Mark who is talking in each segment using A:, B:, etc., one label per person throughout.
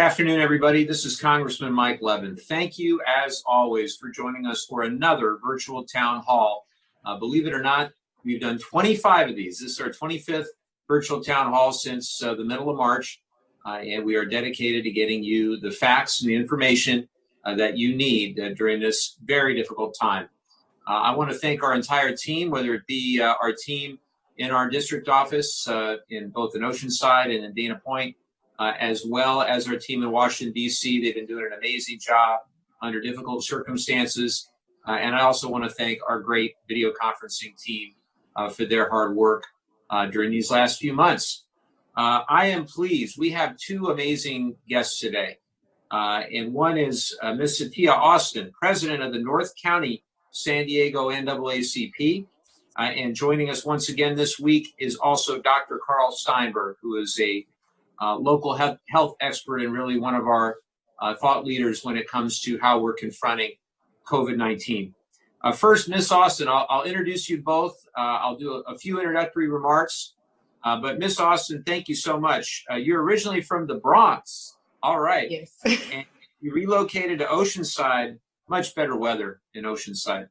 A: afternoon, everybody. This is Congressman Mike Levin. Thank you, as always, for joining us for another virtual town hall. Believe it or not, we've done 25 of these. This is our 25th virtual town hall since the middle of March, and we are dedicated to getting you the facts and the information that you need during this very difficult time. I want to thank our entire team, whether it be our team in our district office in both in Oceanside and in Dana Point, as well as our team in Washington, D.C. They've been doing an amazing job under difficult circumstances. And I also want to thank our great video conferencing team for their hard work during these last few months. I am pleased. We have two amazing guests today. And one is Ms. Satia Austin, president of the North County San Diego NAACP. And joining us once again this week is also Dr. Carl Steinberg, who is a local health expert and really one of our thought leaders when it comes to how we're confronting COVID-19. First, Ms. Austin, I'll introduce you both. I'll do a few introductory remarks. But Ms. Austin, thank you so much. You're originally from the Bronx. All right.
B: Yes.
A: And you relocated to Oceanside, much better weather in Oceanside,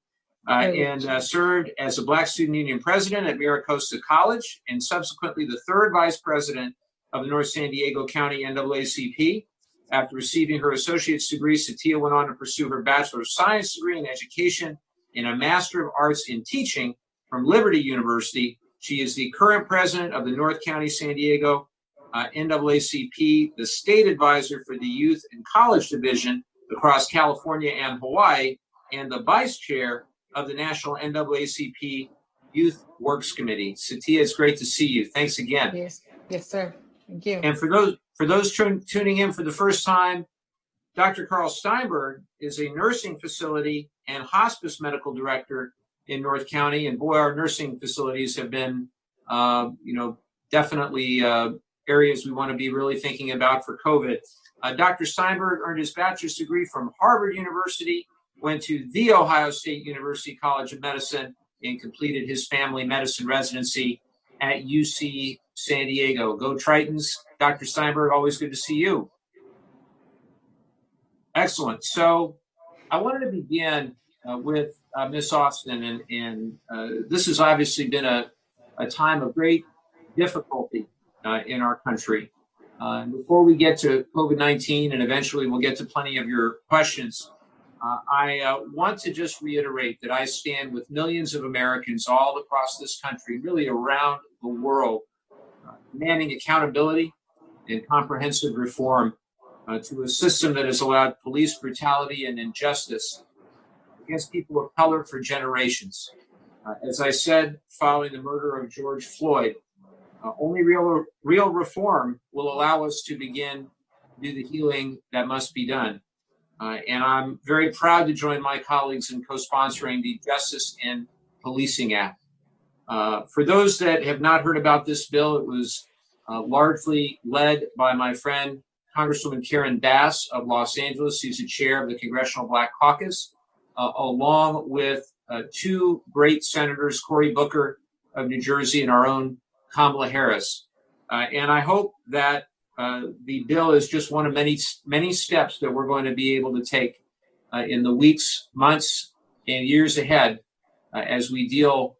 A: and served as a Black Student Union president at Miracosta College and subsequently the third vice president of the North San Diego County NAACP. After receiving her associate's degree, Satia went on to pursue her Bachelor of Science degree in Education and a Master of Arts in Teaching from Liberty University. She is the current president of the North County San Diego NAACP, the state advisor for the Youth and College Division across California and Hawaii, and the vice chair of the National NAACP Youth Works Committee. Satia, it's great to see you. Thanks again.
B: Yes, sir. Thank you.
A: And for those tuning in for the first time, Dr. Carl Steinberg is a nursing facility and hospice medical director in North County. And boy, our nursing facilities have been, definitely areas we want to be really thinking about for COVID. Dr. Steinberg earned his bachelor's degree from Harvard University, went to The Ohio State University College of Medicine, and completed his family medicine residency at UC San Diego. Go Tritons. Dr. Steinberg, always good to see you. Excellent. So I wanted to begin with Ms. Austin, and this has obviously been a time of great difficulty in our country. Before we get to COVID-19, and eventually we'll get to plenty of your questions, I want to just reiterate that I stand with millions of Americans all across this country, really around the world, demanding accountability and comprehensive reform to a system that has allowed police brutality and injustice against people of color for generations. As I said, following the murder of George Floyd, only real reform will allow us to begin to do the healing that must be done. And I'm very proud to join my colleagues in co-sponsoring the Justice in Policing Act. For those that have not heard about this bill, it was largely led by my friend, Congresswoman Karen Bass of Los Angeles, who's the chair of the Congressional Black Caucus, along with two great senators, Cory Booker of New Jersey and our own Kamala Harris. And I hope that the bill is just one of many steps that we're going to be able to take in the weeks, months, and years ahead as we deal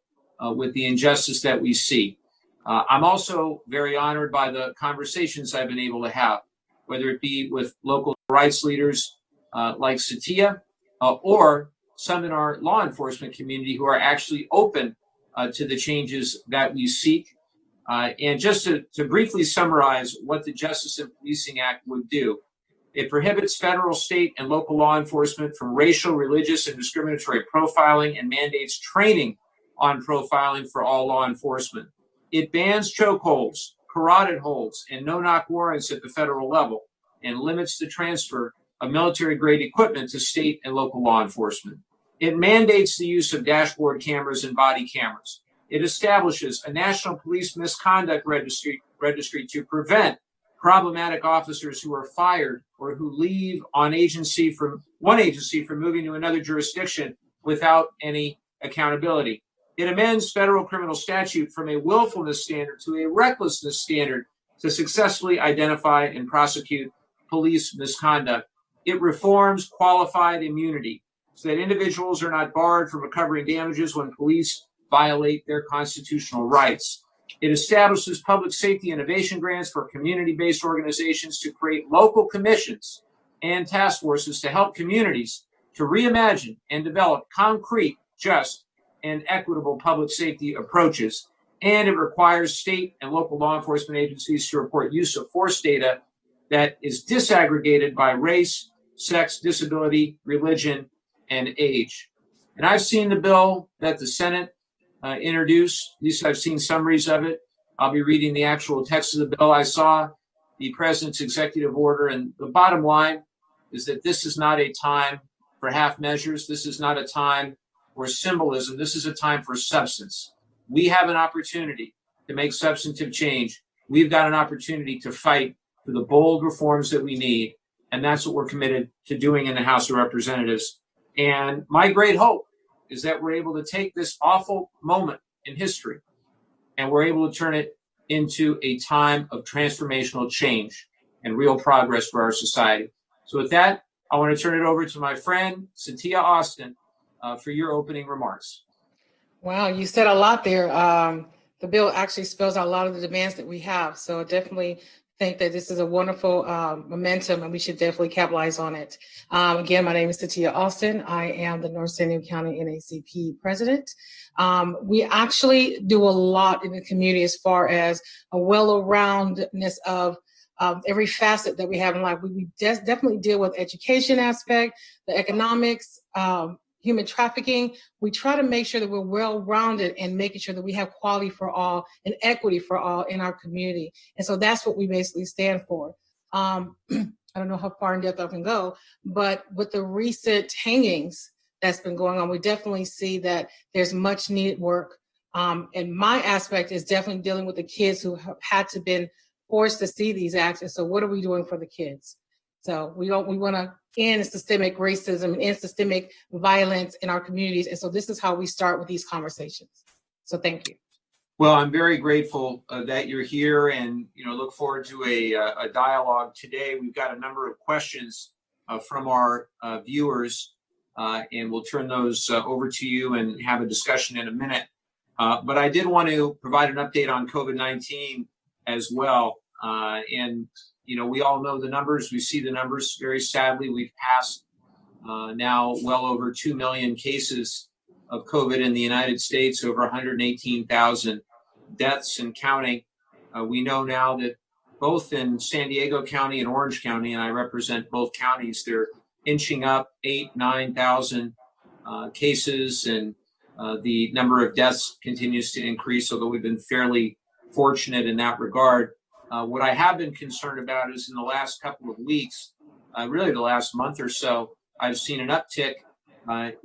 A: with the injustice that we see. I'm also very honored by the conversations I've been able to have, whether it be with local rights leaders like Satia or some in our law enforcement community who are actually open to the changes that we seek. And just to briefly summarize what the Justice in Policing Act would do, it prohibits federal, state, and local law enforcement from racial, religious, and discriminatory profiling and mandates training on profiling for all law enforcement. It bans chokeholds, carotid holds, and no-knock warrants at the federal level and limits the transfer of military-grade equipment to state and local law enforcement. It mandates the use of dashboard cameras and body cameras. It establishes a national police misconduct registry to prevent problematic officers who are fired or who leave on agency from one agency for moving to another jurisdiction without any accountability. It amends federal criminal statute from a willfulness standard to a recklessness standard to successfully identify and prosecute police misconduct. It reforms qualified immunity so that individuals are not barred from recovering damages when police violate their constitutional rights. It establishes public safety innovation grants for community-based organizations to create local commissions and task forces to help communities to reimagine and develop concrete, just, and equitable public safety approaches. And it requires state and local law enforcement agencies to report use of force data that is disaggregated by race, sex, disability, religion, and age. And I've seen the bill that the Senate introduced. At least I've seen summaries of it. I'll be reading the actual text of the bill. I saw the president's executive order, and the bottom line is that this is not a time for half measures. This is not a time for symbolism. This is a time for substance. We have an opportunity to make substantive change. We've got an opportunity to fight for the bold reforms that we need, and that's what we're committed to doing in the House of Representatives. And my great hope is that we're able to take this awful moment in history and we're able to turn it into a time of transformational change and real progress for our society. So with that, I want to turn it over to my friend, Satya Austin, for your opening remarks.
B: Wow, you said a lot there. The bill actually spells out a lot of the demands that we have. So definitely think that this is a wonderful momentum, and we should definitely capitalize on it. Again, my name is Satya Austin. I am the North San Diego County NAACP president. We actually do a lot in the community as far as a well-roundedness of every facet that we have in life. We definitely deal with education aspect, the economics, human trafficking. We try to make sure that we're well-rounded and making sure that we have quality for all and equity for all in our community. And so that's what we basically stand for. I don't know how far in depth I can go, but with the recent hangings that's been going on, we definitely see that there's much needed work. And my aspect is definitely dealing with the kids who have had to been forced to see these acts. And so what are we doing for the kids? So we want to end systemic racism and end systemic violence in our communities. And so this is how we start with these conversations. So thank you.
A: Well, I'm very grateful that you're here, and look forward to a dialogue today. We've got a number of questions from our viewers, and we'll turn those over to you and have a discussion in a minute. But I did want to provide an update on COVID-19 as well. And we all know the numbers. We see the numbers. Very sadly, we've passed now well over 2 million cases of COVID in the United States, over 118,000 deaths and counting. We know now that both in San Diego County and Orange County, and I represent both counties, they're inching up 9,000 cases, and the number of deaths continues to increase, although we've been fairly fortunate in that regard. What I have been concerned about is in the last couple of weeks, really the last month or so, I've seen an uptick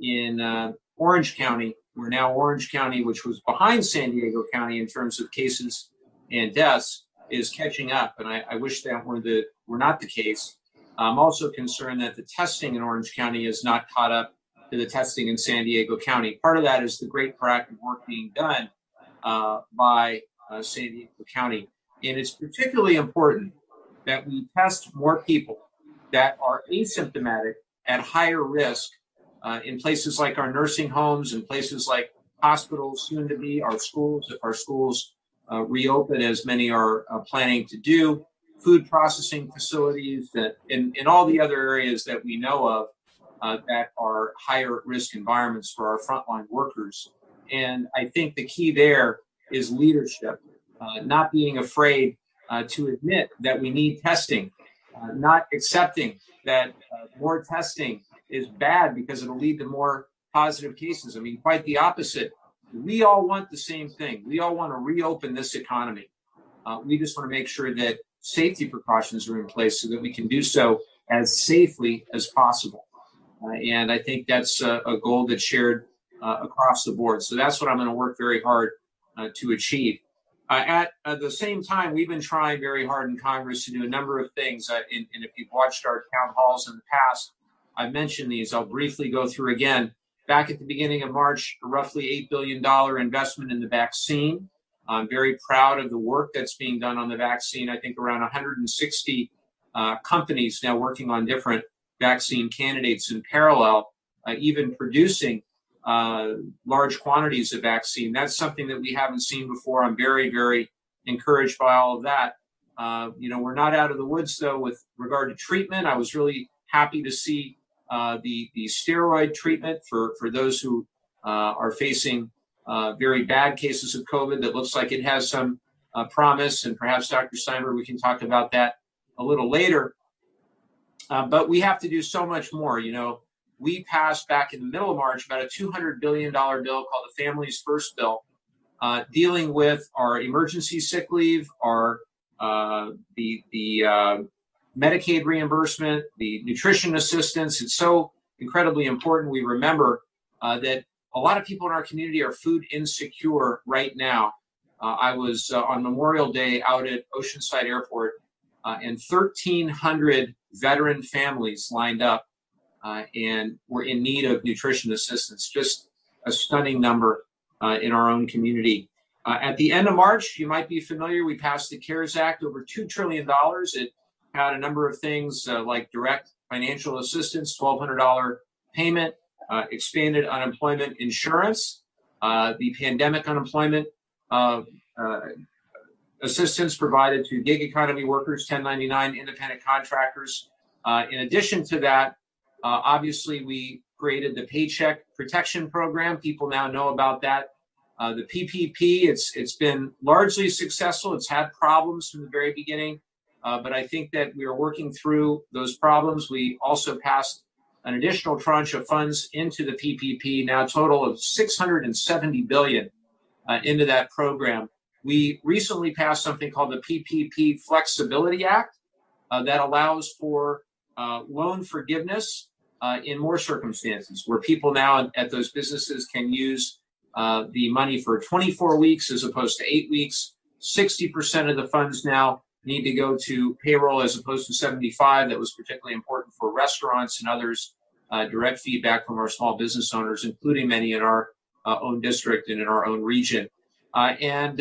A: in Orange County, where now Orange County, which was behind San Diego County in terms of cases and deaths, is catching up. And I wish that were not the case. I'm also concerned that the testing in Orange County is not caught up to the testing in San Diego County. Part of that is the great proactive work being done by San Diego County. And it's particularly important that we test more people that are asymptomatic at higher risk in places like our nursing homes and places like hospitals, soon to be our schools, if our schools reopen, as many are planning to do, food processing facilities, and all the other areas that we know of that are higher risk environments for our frontline workers. And I think the key there is leadership, not being afraid to admit that we need testing, not accepting that more testing is bad because it'll lead to more positive cases. I mean, quite the opposite. We all want the same thing. We all want to reopen this economy. We just want to make sure that safety precautions are in place so that we can do so as safely as possible. And I think that's a goal that's shared across the board. So that's what I'm going to work very hard to achieve. At the same time, we've been trying very hard in Congress to do a number of things. And if you've watched our town halls in the past, I've mentioned these. I'll briefly go through again. Back at the beginning of March, a roughly $8 billion investment in the vaccine. I'm very proud of the work that's being done on the vaccine. I think around 160 companies now working on different vaccine candidates in parallel, even producing large quantities of vaccine. That's something that we haven't seen before. I'm very, very encouraged by all of that. We're not out of the woods, though, with regard to treatment. I was really happy to see the steroid treatment for those who are facing very bad cases of COVID. That looks like it has some promise, and perhaps Dr. Steinberg, we can talk about that a little later. But we have to do so much more. We passed back in the middle of March about a $200 billion bill called the Families First Bill, dealing with our emergency sick leave, our the Medicaid reimbursement, the nutrition assistance. It's so incredibly important. We remember that a lot of people in our community are food insecure right now. I was on Memorial Day out at Oceanside Airport, and 1,300 veteran families lined up and were in need of nutrition assistance. Just a stunning number in our own community. At the end of March, you might be familiar, we passed the CARES Act, over $2 trillion. It had a number of things like direct financial assistance, $1,200 payment, expanded unemployment insurance, the pandemic unemployment assistance provided to gig economy workers, 1099 independent contractors. In addition to that, obviously, we created the Paycheck Protection Program. People now know about that. The PPP, it's been largely successful. It's had problems from the very beginning, but I think that we are working through those problems. We also passed an additional tranche of funds into the PPP, now a total of $670 billion into that program. We recently passed something called the Ppp Flexibility Act that allows for loan forgiveness in more circumstances, where people now at those businesses can use the money for 24 weeks as opposed to 8 weeks. 60% of the funds now need to go to payroll as opposed to 75. That was particularly important for restaurants and others. Direct feedback from our small business owners, including many in our own district and in our own region. And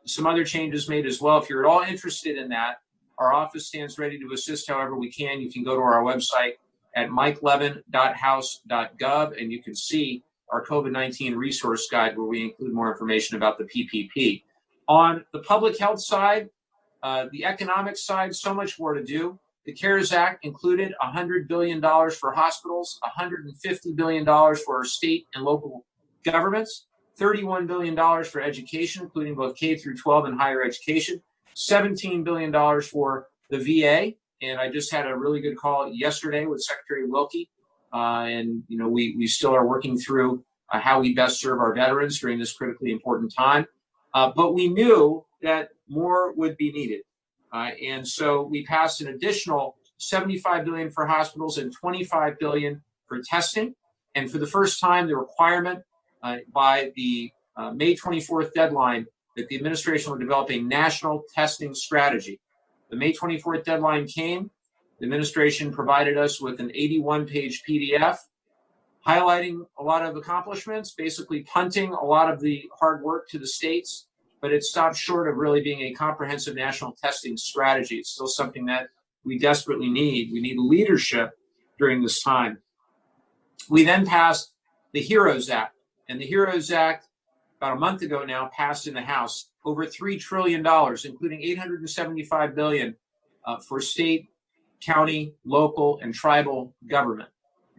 A: some other changes made as well. If you're at all interested in that, our office stands ready to assist however we can. You can go to our website at mikelevin.house.gov, and you can see our COVID-19 resource guide, where we include more information about the PPP. On the public health side, the economic side, so much more to do. The CARES Act included $100 billion for hospitals, $150 billion for our state and local governments, $31 billion for education, including both K through 12 and higher education, $17 billion for the VA. And I just had a really good call yesterday with Secretary Wilkie. And we still are working through how we best serve our veterans during this critically important time. But we knew that more would be needed. And so we passed an additional $75 billion for hospitals and $25 billion for testing. And for the first time, the requirement by the May 24th deadline that the administration would develop a national testing strategy. The May 24th deadline came. The administration provided us with an 81-page PDF highlighting a lot of accomplishments, basically punting a lot of the hard work to the states, but it stopped short of really being a comprehensive national testing strategy. It's still something that we desperately need. We need leadership during this time. We then passed the HEROES Act, and the HEROES Act, about a month ago now, passed in the House. Over $3 trillion, including $875 billion for state, county, local, and tribal government.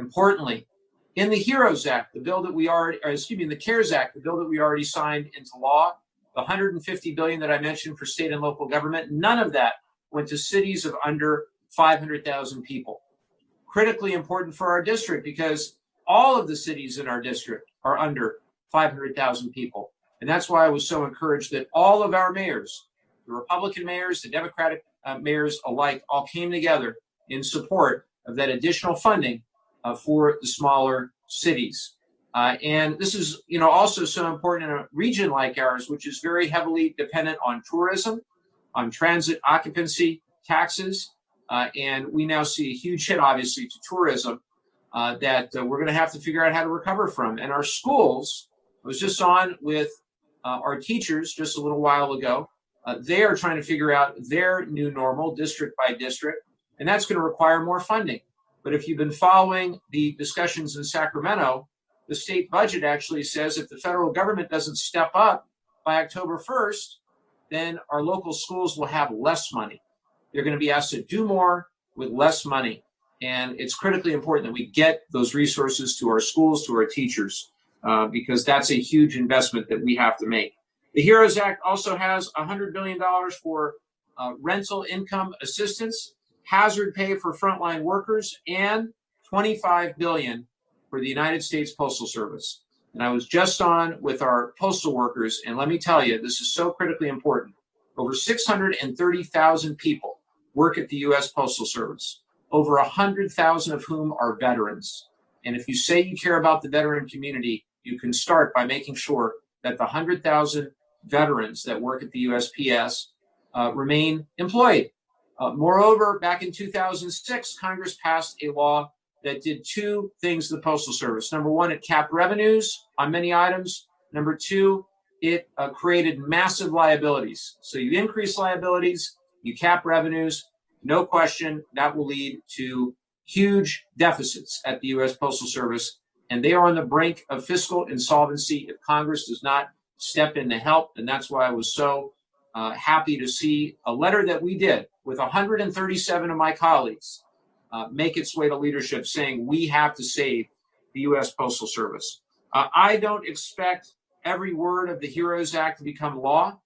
A: Importantly, in the HEROES Act, the bill that we already, in the CARES Act, the bill that we already signed into law, the $150 billion that I mentioned for state and local government, none of that went to cities of under 500,000 people. Critically important for our district, because all of the cities in our district are under 500,000 people. And that's why I was so encouraged that all of our mayors, the Republican mayors, the Democratic mayors alike, all came together in support of that additional funding for the smaller cities. And this is, also so important in a region like ours, which is very heavily dependent on tourism, on transit occupancy taxes. And we now see a huge hit, obviously, to tourism that we're going to have to figure out how to recover from. And our schools, I was just on with our teachers just a little while ago. They are trying to figure out their new normal district by district. And that's going to require more funding. But if you've been following the discussions in Sacramento, the state budget actually says if the federal government doesn't step up by October 1st, then our local schools will have less money. They're going to be asked to do more with less money. And it's critically important that we get those resources to our schools, to our teachers, because that's a huge investment that we have to make. The HEROES Act also has $100 billion for rental income assistance, hazard pay for frontline workers, and $25 billion for the United States Postal Service. And I was just on with our postal workers, and let me tell you, this is so critically important. Over 630,000 people work at the U.S. Postal Service, over 100,000 of whom are veterans. And if you say you care about the veteran community, you can start by making sure that the 100,000 veterans that work at the USPS remain employed. Moreover, back in 2006, Congress passed a law that did two things to the Postal Service. Number one, it capped revenues on many items. Number two, it created massive liabilities. So you increase liabilities, you cap revenues, no question that will lead to huge deficits at the U.S. Postal Service. And they are on the brink of fiscal insolvency if Congress does not step in to help. And that's why I was so happy to see a letter that we did with 137 of my colleagues make its way to leadership saying we have to save the U.S. Postal Service. I don't expect every word of the HEROES Act to become law,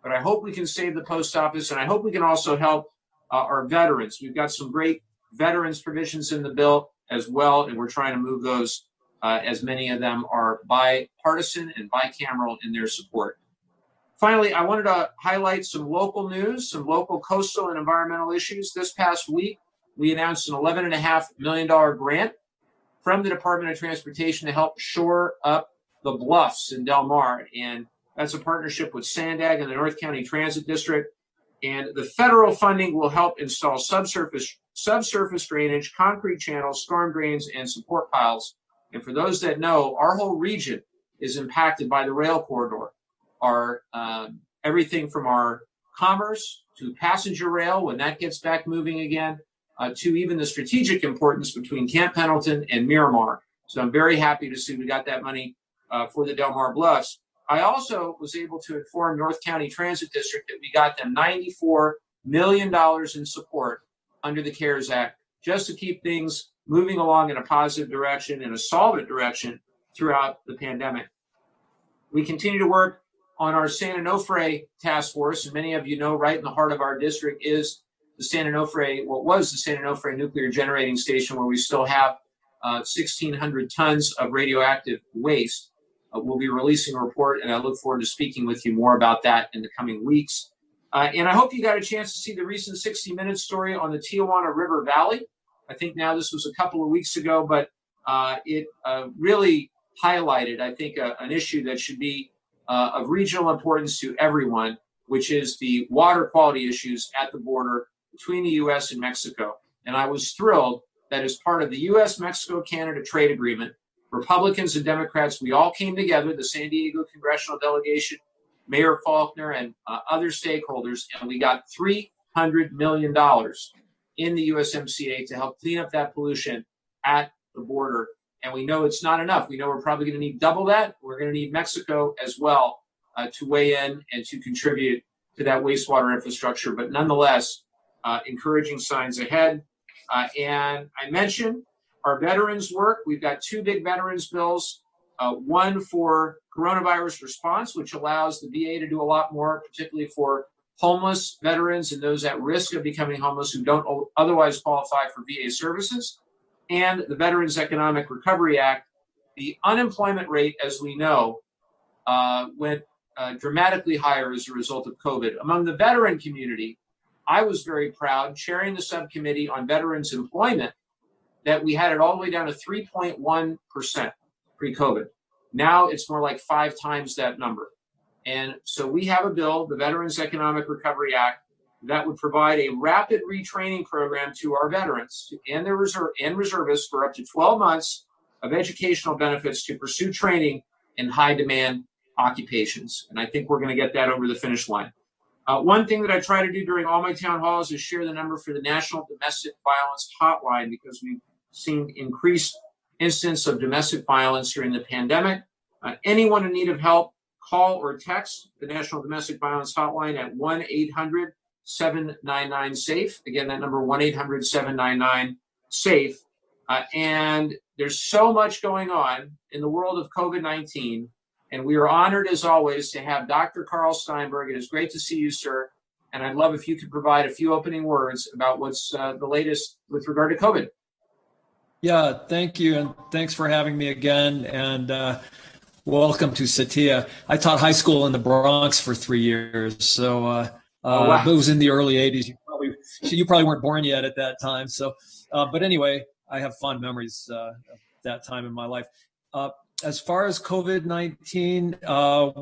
A: but I hope we can save the post office, and I hope we can also help our veterans. We've got some great veterans provisions in the bill as well, and we're trying to move those as many of them are bipartisan and bicameral in their support. Finally, I wanted to highlight some local news, some local coastal and environmental issues. This past week, we announced an $11.5 million grant from the Department of Transportation to help shore up the bluffs in Del Mar. And that's a partnership with Sandag and the North County Transit District. And the federal funding will help install subsurface drainage, concrete channels, storm drains, and support piles. And for those that know, our whole region is impacted by the rail corridor. Our everything from our commerce to passenger rail, when that gets back moving again, to even the strategic importance between Camp Pendleton and Miramar. So I'm very happy to see we got that money for the Del Mar Bluffs. I also was able to inform North County Transit District that we got them $94 million in support under the CARES Act, just to keep things moving along in a positive direction, in a solvent direction throughout the pandemic. We continue to work on our San Onofre task force, and many of you know right in the heart of our district is the San Onofre, what was the San Onofre nuclear generating station, where we still have 1,600 tons of radioactive waste. We'll be releasing a report, and I look forward to speaking with you more about that in the coming weeks. And I hope you got a chance to see the recent 60 Minutes story on the Tijuana River Valley. I think now this was a couple of weeks ago, but it really highlighted, I think, an issue that should be of regional importance to everyone, which is the water quality issues at the border between the U.S. and Mexico. And I was thrilled that as part of the U.S.-Mexico-Canada trade agreement, Republicans and Democrats, we all came together, the San Diego congressional delegation, Mayor Faulkner, and other stakeholders, and we got $300 million in the USMCA to help clean up that pollution at the border. And we know it's not enough. We know we're probably going to need double that. We're going to need Mexico as well to weigh in and to contribute to that wastewater infrastructure. But nonetheless, encouraging signs ahead. And I mentioned our veterans work. We've got two big veterans bills, one for coronavirus response, which allows the VA to do a lot more, particularly for homeless veterans and those at risk of becoming homeless who don't otherwise qualify for VA services, and the Veterans Economic Recovery Act. The unemployment rate, as we know, went dramatically higher as a result of COVID. Among the veteran community, I was very proud, chairing the subcommittee on veterans employment, that we had it all the way down to 3.1% pre-COVID. Now it's more like 5 times that number. And so we have a bill, the Veterans Economic Recovery Act, that would provide a rapid retraining program to our veterans and their reservists for up to 12 months of educational benefits to pursue training in high demand occupations. And I think we're going to get that over the finish line. One thing that I try to do during all my town halls is share the number for the National Domestic Violence Hotline, because we've seen increased incidents of domestic violence during the pandemic. Anyone in need of help, call or text the National Domestic Violence Hotline at 1-800-799-SAFE. Again, that number, 1-800-799-SAFE. And there's so much going on in the world of COVID-19. And we are honored, as always, to have Dr. Carl Steinberg. It is great to see you, sir. And I'd love if you could provide a few opening words about what's the latest with regard to COVID.
C: Yeah, thank you. And thanks for having me again. And welcome to Satya. I taught high school in the Bronx for 3 years. So
A: wow.
C: It was in the early 80s. You probably weren't born yet at that time. So, but anyway, I have fond memories of that time in my life. As far as COVID-19,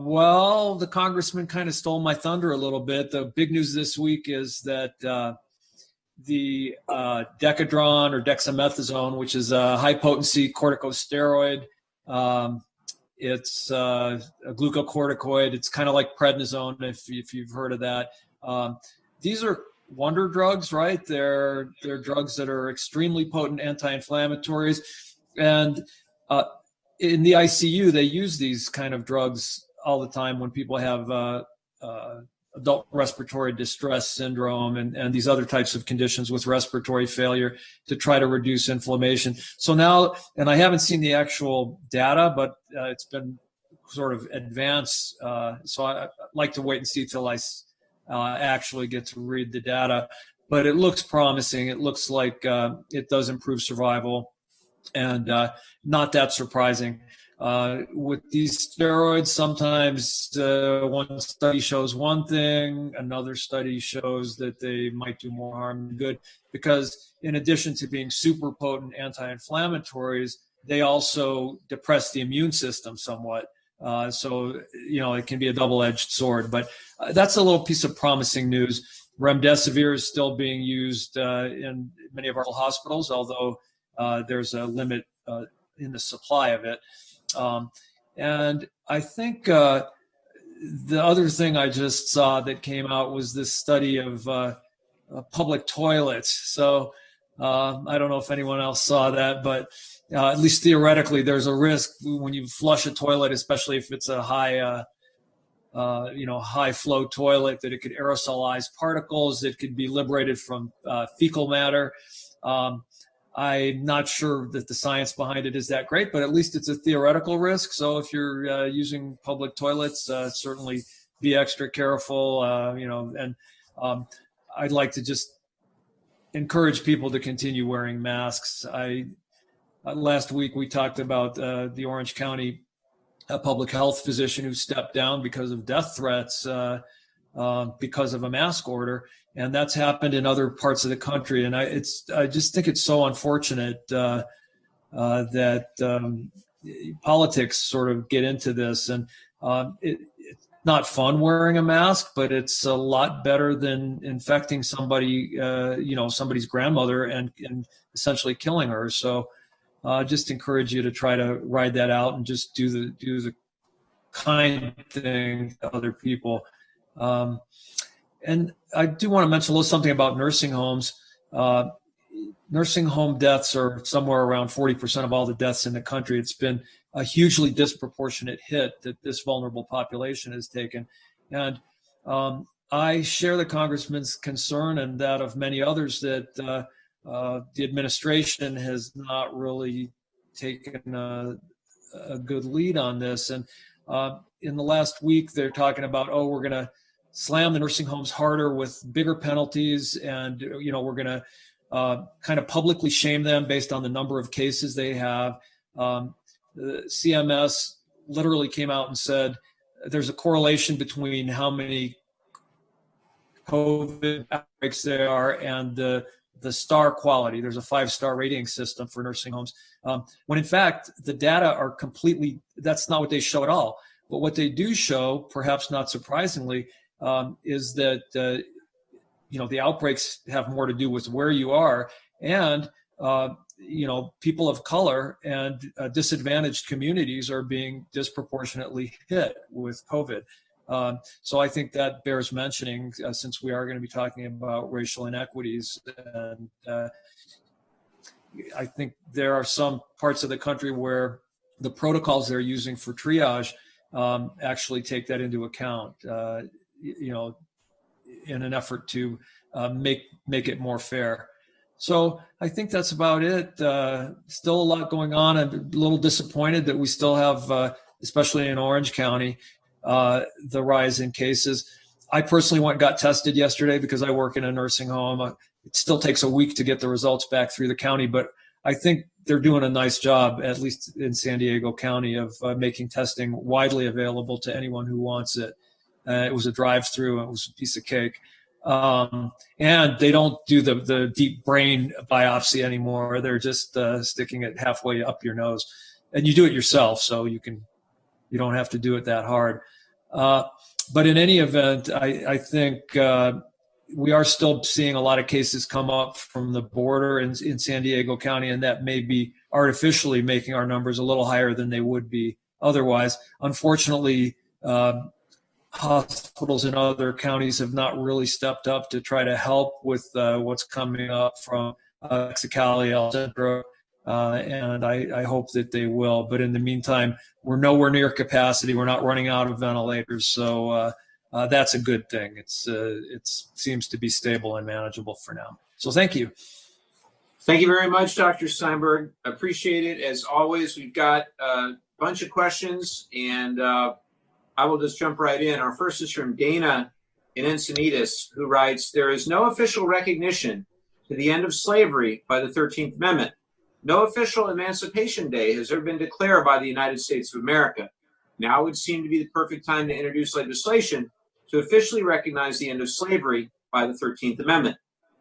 C: well, the congressman kind of stole my thunder a little bit. The big news this week is that the Decadron or dexamethasone, which is a high-potency corticosteroid, it's a glucocorticoid. It's kind of like prednisone, if you've heard of that. These are wonder drugs, right? They're drugs that are extremely potent anti-inflammatories, and in the ICU, they use these kind of drugs all the time when people have adult respiratory distress syndrome and these other types of conditions with respiratory failure to try to reduce inflammation. So now, and I haven't seen the actual data, but it's been sort of advanced. So I'd like to wait and see till I actually get to read the data. But it looks promising. It looks like it does improve survival. And not that surprising. With these steroids, sometimes one study shows one thing, another study shows that they might do more harm than good, because in addition to being super potent anti-inflammatories, they also depress the immune system somewhat. So, it can be a double-edged sword. But that's a little piece of promising news. Remdesivir is still being used in many of our hospitals, although there's a limit in the supply of it. And I think the other thing I just saw that came out was this study of public toilets. So I don't know if anyone else saw that, but at least theoretically, there's a risk when you flush a toilet, especially if it's a high flow toilet, that it could aerosolize particles. It could be liberated from fecal matter. I'm not sure that the science behind it is that great, but at least it's a theoretical risk. So if you're using public toilets, certainly be extra careful, and I'd like to just encourage people to continue wearing masks. Last week we talked about the Orange County public health physician who stepped down because of death threats because of a mask order. And that's happened in other parts of the country. And I just think it's so unfortunate that politics sort of get into this. And it's not fun wearing a mask, but it's a lot better than infecting somebody, somebody's grandmother and essentially killing her. So just encourage you to try to ride that out and just do the kind thing to other people. And I do want to mention a little something about nursing homes. Nursing home deaths are somewhere around 40% of all the deaths in the country. It's been a hugely disproportionate hit that this vulnerable population has taken. And I share the congressman's concern and that of many others that the administration has not really taken a good lead on this. And in the last week, they're talking about, we're going to slam the nursing homes harder with bigger penalties, and we're going to kind of publicly shame them based on the number of cases they have. The CMS literally came out and said there's a correlation between how many COVID outbreaks there are and the star quality. There's a 5-star rating system for nursing homes, when in fact the data are completely, that's not what they show at all. But what they do show, perhaps not surprisingly, is that the outbreaks have more to do with where you are, and people of color and disadvantaged communities are being disproportionately hit with COVID. So I think that bears mentioning, since we are going to be talking about racial inequities. And I think there are some parts of the country where the protocols they're using for triage actually take that into account, in an effort to make it more fair. So I think that's about it. Still a lot going on. I'm a little disappointed that we still have, especially in Orange County, the rise in cases. I personally went and got tested yesterday because I work in a nursing home. It still takes a week to get the results back through the county, but I think they're doing a nice job, at least in San Diego County, of making testing widely available to anyone who wants it. It was a drive-through, and it was a piece of cake. And they don't do the deep brain biopsy anymore. They're just sticking it halfway up your nose, and you do it yourself, so you don't have to do it that hard. But in any event, I think we are still seeing a lot of cases come up from the border in San Diego County, and that may be artificially making our numbers a little higher than they would be otherwise. Unfortunately, hospitals in other counties have not really stepped up to try to help with what's coming up from Mexicali, El Centro, and I hope that they will. But in the meantime, we're nowhere near capacity. We're not running out of ventilators, so that's a good thing. It seems to be stable and manageable for now. So thank you.
A: Thank you very much, Dr. Steinberg. Appreciate it. As always, we've got a bunch of questions, and I will just jump right in. Our first is from Dana in Encinitas, who writes, "There is no official recognition to the end of slavery by the 13th Amendment. No official Emancipation Day has ever been declared by the United States of America. Now would seem to be the perfect time to introduce legislation to officially recognize the end of slavery by the 13th Amendment.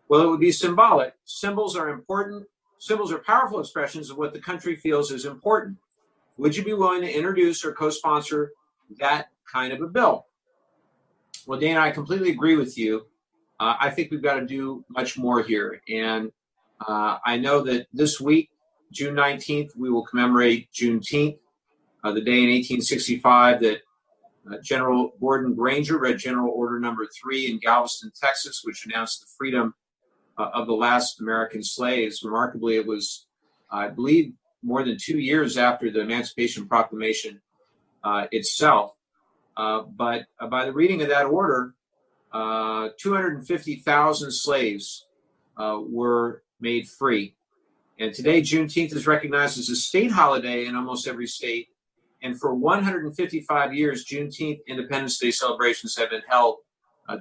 A: Well, it would be symbolic. Symbols are important. Symbols are powerful expressions of what the country feels is important. Would you be willing to introduce or co-sponsor that kind of a bill?" Well, Dana, I completely agree with you. I think we've got to do much more here. And I know that this week, June 19th, we will commemorate Juneteenth, the day in 1865 that General Gordon Granger read General Order Number 3 in Galveston, Texas, which announced the freedom of the last American slaves. Remarkably, it was, I believe, more than 2 years after the Emancipation Proclamation itself. But by the reading of that order, 250,000 slaves were made free. And today, Juneteenth is recognized as a state holiday in almost every state. And for 155 years, Juneteenth Independence Day celebrations have been held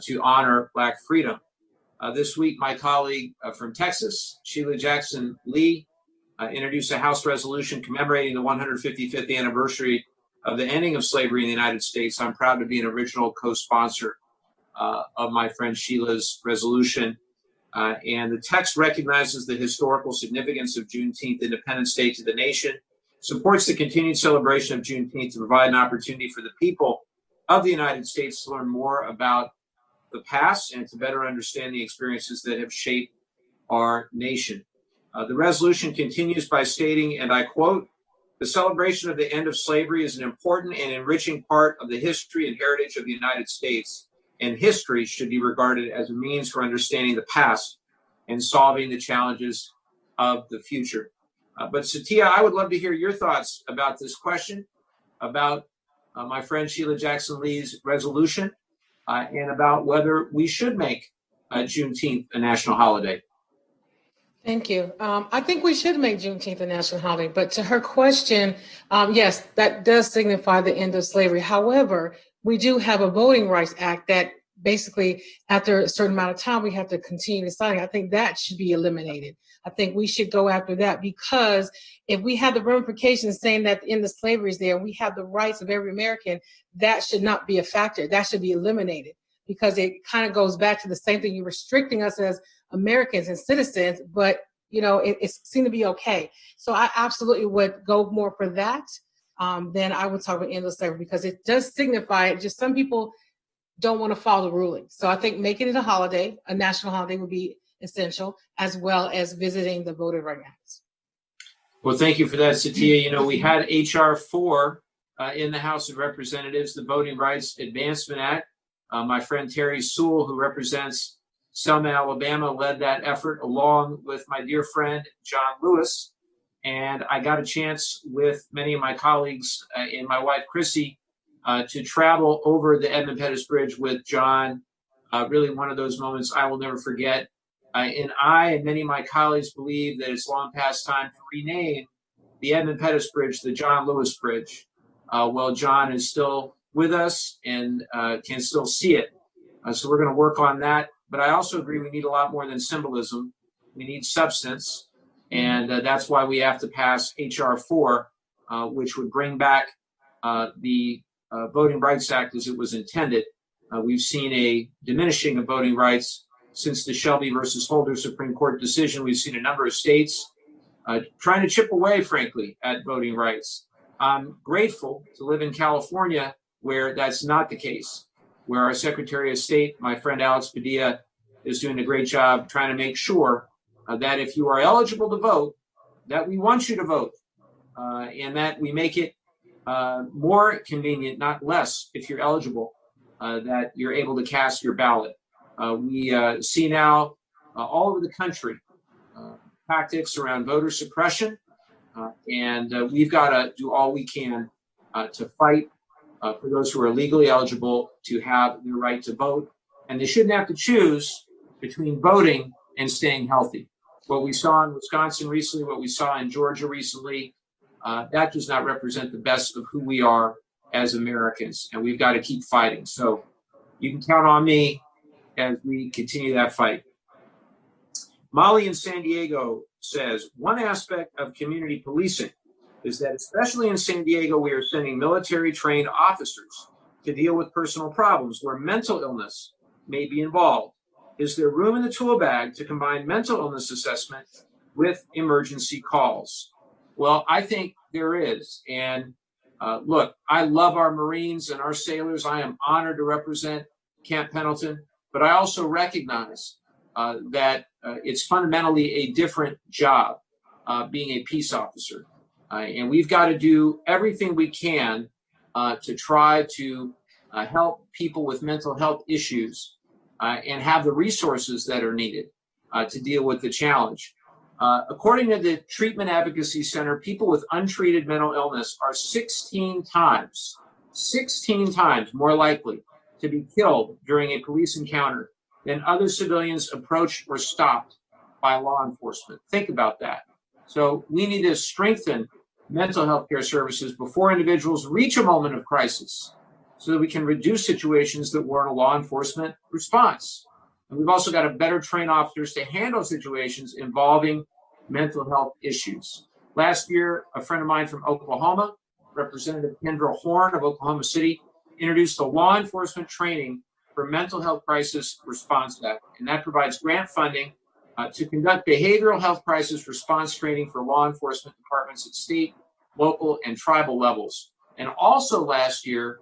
A: to honor Black freedom. This week, my colleague from Texas, Sheila Jackson Lee, introduced a House resolution commemorating the 155th anniversary of the ending of slavery in the United States. I'm proud to be an original co-sponsor of my friend Sheila's resolution. And the text recognizes the historical significance of Juneteenth Independence Day to the nation, supports the continued celebration of Juneteenth to provide an opportunity for the people of the United States to learn more about the past and to better understand the experiences that have shaped our nation. The resolution continues by stating, and I quote, "The celebration of the end of slavery is an important and enriching part of the history and heritage of the United States, and history should be regarded as a means for understanding the past and solving the challenges of the future." But Satya, I would love to hear your thoughts about this question, about my friend Sheila Jackson Lee's resolution, and about whether we should make Juneteenth a national holiday.
B: Thank you. I think we should make Juneteenth a national holiday, but to her question, yes, that does signify the end of slavery. However, we do have a Voting Rights Act that basically, after a certain amount of time, we have to continue deciding. I think that should be eliminated. I think we should go after that, because if we have the ramifications saying that the end of slavery is there, we have the rights of every American, that should not be a factor. That should be eliminated, because it kind of goes back to the same thing. You're restricting us as Americans and citizens, but it seemed to be okay. So I absolutely would go more for that than I would talk about endless slavery, because it does signify it. Just some people don't want to follow the ruling. So I think making it a holiday, a national holiday, would be essential, as well as visiting the Voting Rights Act.
A: Well, thank you for that, Satya. We had HR 4 in the House of Representatives, the Voting Rights Advancement Act. My friend Terry Sewell, who represents Selma, Alabama, led that effort along with my dear friend John Lewis. And I got a chance with many of my colleagues and my wife Chrissy to travel over the Edmund Pettus Bridge with John. Really one of those moments I will never forget. And I and many of my colleagues believe that it's long past time to rename the Edmund Pettus Bridge the John Lewis Bridge. Well, John is still with us and can still see it. So we're going to work on that. But I also agree we need a lot more than symbolism. We need substance. And that's why we have to pass H.R. 4, which would bring back the Voting Rights Act as it was intended. We've seen a diminishing of voting rights since the Shelby versus Holder Supreme Court decision. We've seen a number of states trying to chip away, frankly, at voting rights. I'm grateful to live in California where that's not the case, where our Secretary of State, my friend Alex Padilla, is doing a great job trying to make sure that if you are eligible to vote, that we want you to vote, and that we make it more convenient, not less, if you're eligible, that you're able to cast your ballot. We see now all over the country tactics around voter suppression, and we've got to do all we can to fight for those who are legally eligible to have the right to vote. And they shouldn't have to choose between voting and staying healthy. What we saw in Wisconsin recently, what we saw in Georgia recently, that does not represent the best of who we are as Americans, and we've got to keep fighting. So you can count on me as we continue that fight. Molly in San Diego says, one aspect of community policing is that, especially in San Diego, we are sending military-trained officers to deal with personal problems where mental illness may be involved. Is there room in the tool bag to combine mental illness assessment with emergency calls? Well, I think there is. And look, I love our Marines and our sailors. I am honored to represent Camp Pendleton, but I also recognize that it's fundamentally a different job being a peace officer. And we've got to do everything we can to try to help people with mental health issues and have the resources that are needed to deal with the challenge. According to the Treatment Advocacy Center, people with untreated mental illness are 16 times more likely to be killed during a police encounter than other civilians approached or stopped by law enforcement. Think about that. So we need to strengthen mental health care services before individuals reach a moment of crisis so that we can reduce situations that warrant a law enforcement response. And we've also got to better train officers to handle situations involving mental health issues. Last year, a friend of mine from Oklahoma, Representative Kendra Horn of Oklahoma City, introduced a law enforcement training for mental health crisis response act, and that provides grant funding to conduct behavioral health crisis response training for law enforcement departments at state, local, and tribal levels. And also last year,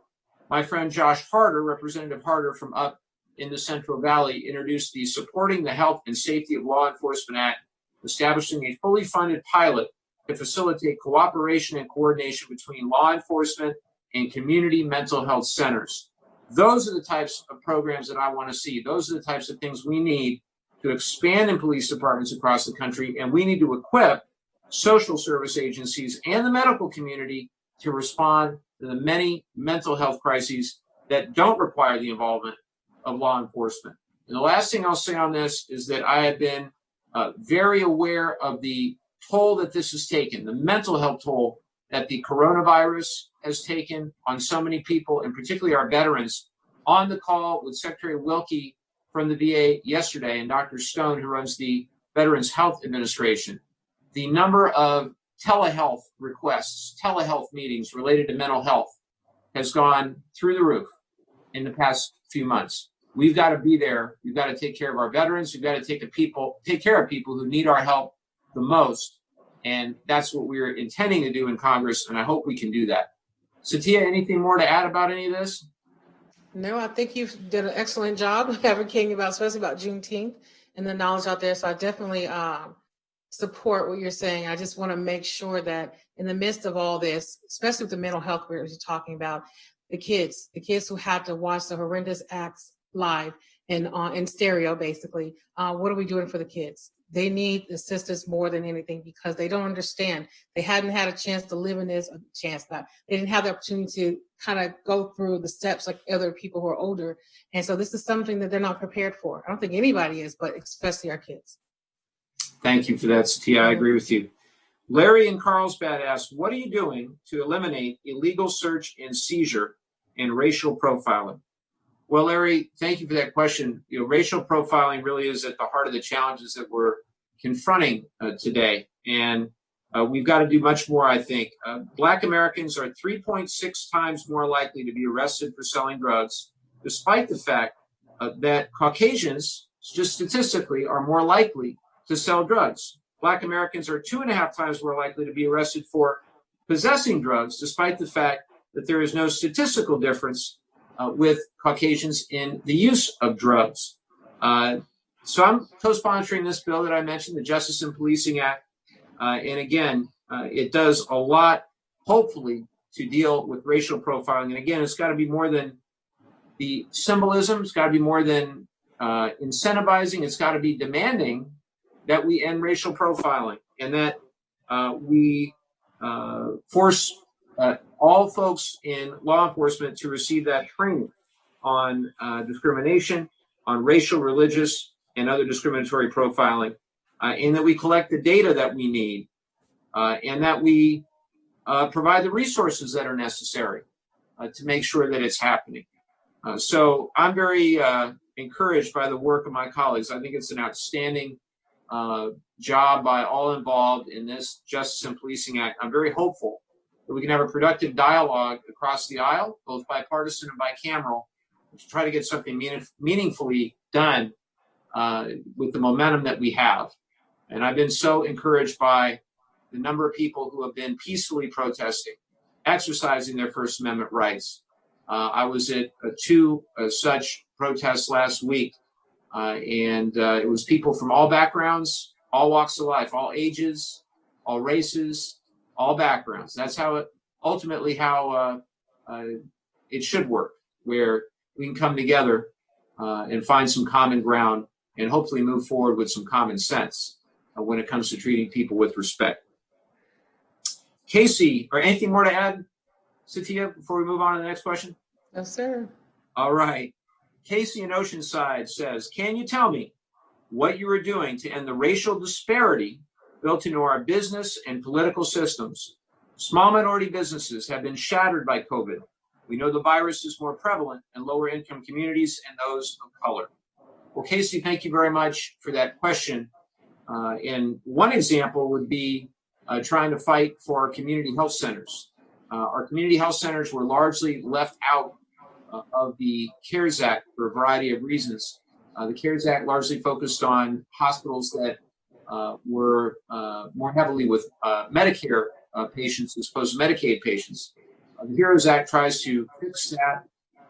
A: my friend Josh Harder, Representative Harder from up in the Central Valley, introduced the Supporting the Health and Safety of Law Enforcement Act, establishing a fully funded pilot to facilitate cooperation and coordination between law enforcement and community mental health centers. Those are the types of programs that I want to see. Those are the types of things we need to expand in police departments across the country, and we need to equip social service agencies and the medical community to respond to the many mental health crises that don't require the involvement of law enforcement. And the last thing I'll say on this is that I have been very aware of the toll that this has taken, the mental health toll that the coronavirus has taken on so many people, and particularly our veterans. On the call with Secretary Wilkie from the VA yesterday and Dr. Stone, who runs the Veterans Health Administration, the number of telehealth requests, telehealth meetings related to mental health has gone through the roof in the past few months. We've got to be there. We've got to take care of our veterans. We've got to take care of people who need our help the most. And that's what we're intending to do in Congress, and I hope we can do that. Satya, anything more to add about any of this?
B: No, I think you've done an excellent job advocating about, especially about Juneteenth and the knowledge out there. So I definitely support what you're saying. I just want to make sure that in the midst of all this, especially with the mental health we're talking about, the kids who have to watch the horrendous acts live and in stereo, basically, what are we doing for the kids? They need assistance more than anything because they don't understand. They hadn't had a chance to live in this, they didn't have the opportunity to kind of go through the steps like other people who are older. And so this is something that they're not prepared for. I don't think anybody is, but especially our kids.
A: Thank you for that, Satia. I agree with you. Larry in Carlsbad asks, what are you doing to eliminate illegal search and seizure and racial profiling? Well, Larry, thank you for that question. Racial profiling really is at the heart of the challenges that we're confronting today. And we've got to do much more, I think. Black Americans are 3.6 times more likely to be arrested for selling drugs, despite the fact that Caucasians, just statistically, are more likely to sell drugs. Black Americans are 2.5 times more likely to be arrested for possessing drugs, despite the fact that there is no statistical difference with Caucasians in the use of drugs. So I'm co-sponsoring this bill that I mentioned, the Justice and Policing Act. And again, it does a lot, hopefully, to deal with racial profiling. And again, it's got to be more than the symbolism. It's got to be more than incentivizing. It's got to be demanding that we end racial profiling and that we force all folks in law enforcement to receive that training on discrimination, on racial, religious, and other discriminatory profiling, and that we collect the data that we need, and that we provide the resources that are necessary to make sure that it's happening. So I'm very encouraged by the work of my colleagues. I think it's an outstanding job by all involved in this Justice and Policing Act. I'm very hopeful that we can have a productive dialogue across the aisle, both bipartisan and bicameral, to try to get something meaningfully done with the momentum that we have. And I've been so encouraged by the number of people who have been peacefully protesting, exercising their First Amendment rights. I was at two such protests last week, and it was people from all backgrounds, all walks of life, all ages, all races, all backgrounds. That's how it ultimately it should work, where we can come together and find some common ground and hopefully move forward with some common sense when it comes to treating people with respect. Casey, or anything more to add, Satia, before we move on to the next question?
B: No, sir.
A: All right. Casey in Oceanside says, can you tell me what you are doing to end the racial disparity built into our business and political systems? Small minority businesses have been shattered by COVID. We know the virus is more prevalent in lower income communities and those of color. Well, Casey, thank you very much for that question. And one example would be trying to fight for our community health centers. Our community health centers were largely left out of the CARES Act for a variety of reasons. The CARES Act largely focused on hospitals that were more heavily with Medicare patients as opposed to Medicaid patients. The HEROES Act tries to fix that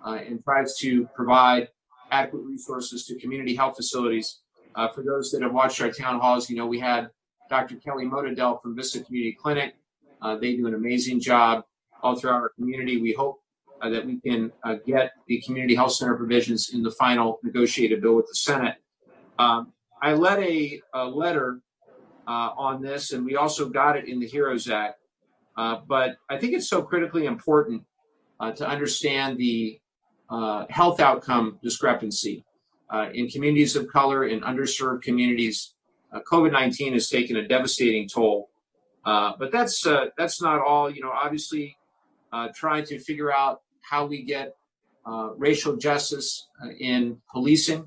A: and tries to provide adequate resources to community health facilities. For those that have watched our town halls, we had Dr. Kelly Motadel from Vista Community Clinic. They do an amazing job all throughout our community. We hope that we can get the community health center provisions in the final negotiated bill with the Senate. I led a letter on this, and we also got it in the HEROES Act. But I think it's so critically important to understand the health outcome discrepancy in communities of color, in underserved communities. COVID-19 has taken a devastating toll. But that's not all. Obviously, trying to figure out how we get racial justice in policing.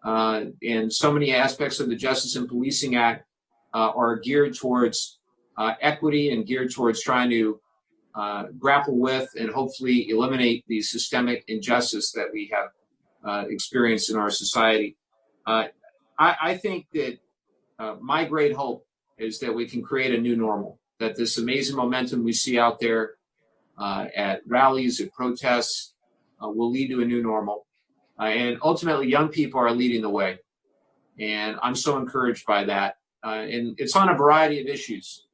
A: And so many aspects of the Justice and Policing Act are geared towards equity and geared towards trying to grapple with and hopefully eliminate the systemic injustice that we have experienced in our society. I think that my great hope is that we can create a new normal, that this amazing momentum we see out there at rallies, at protests, will lead to a new normal. And ultimately, young people are leading the way. And I'm so encouraged by that. and it's on a variety of issues,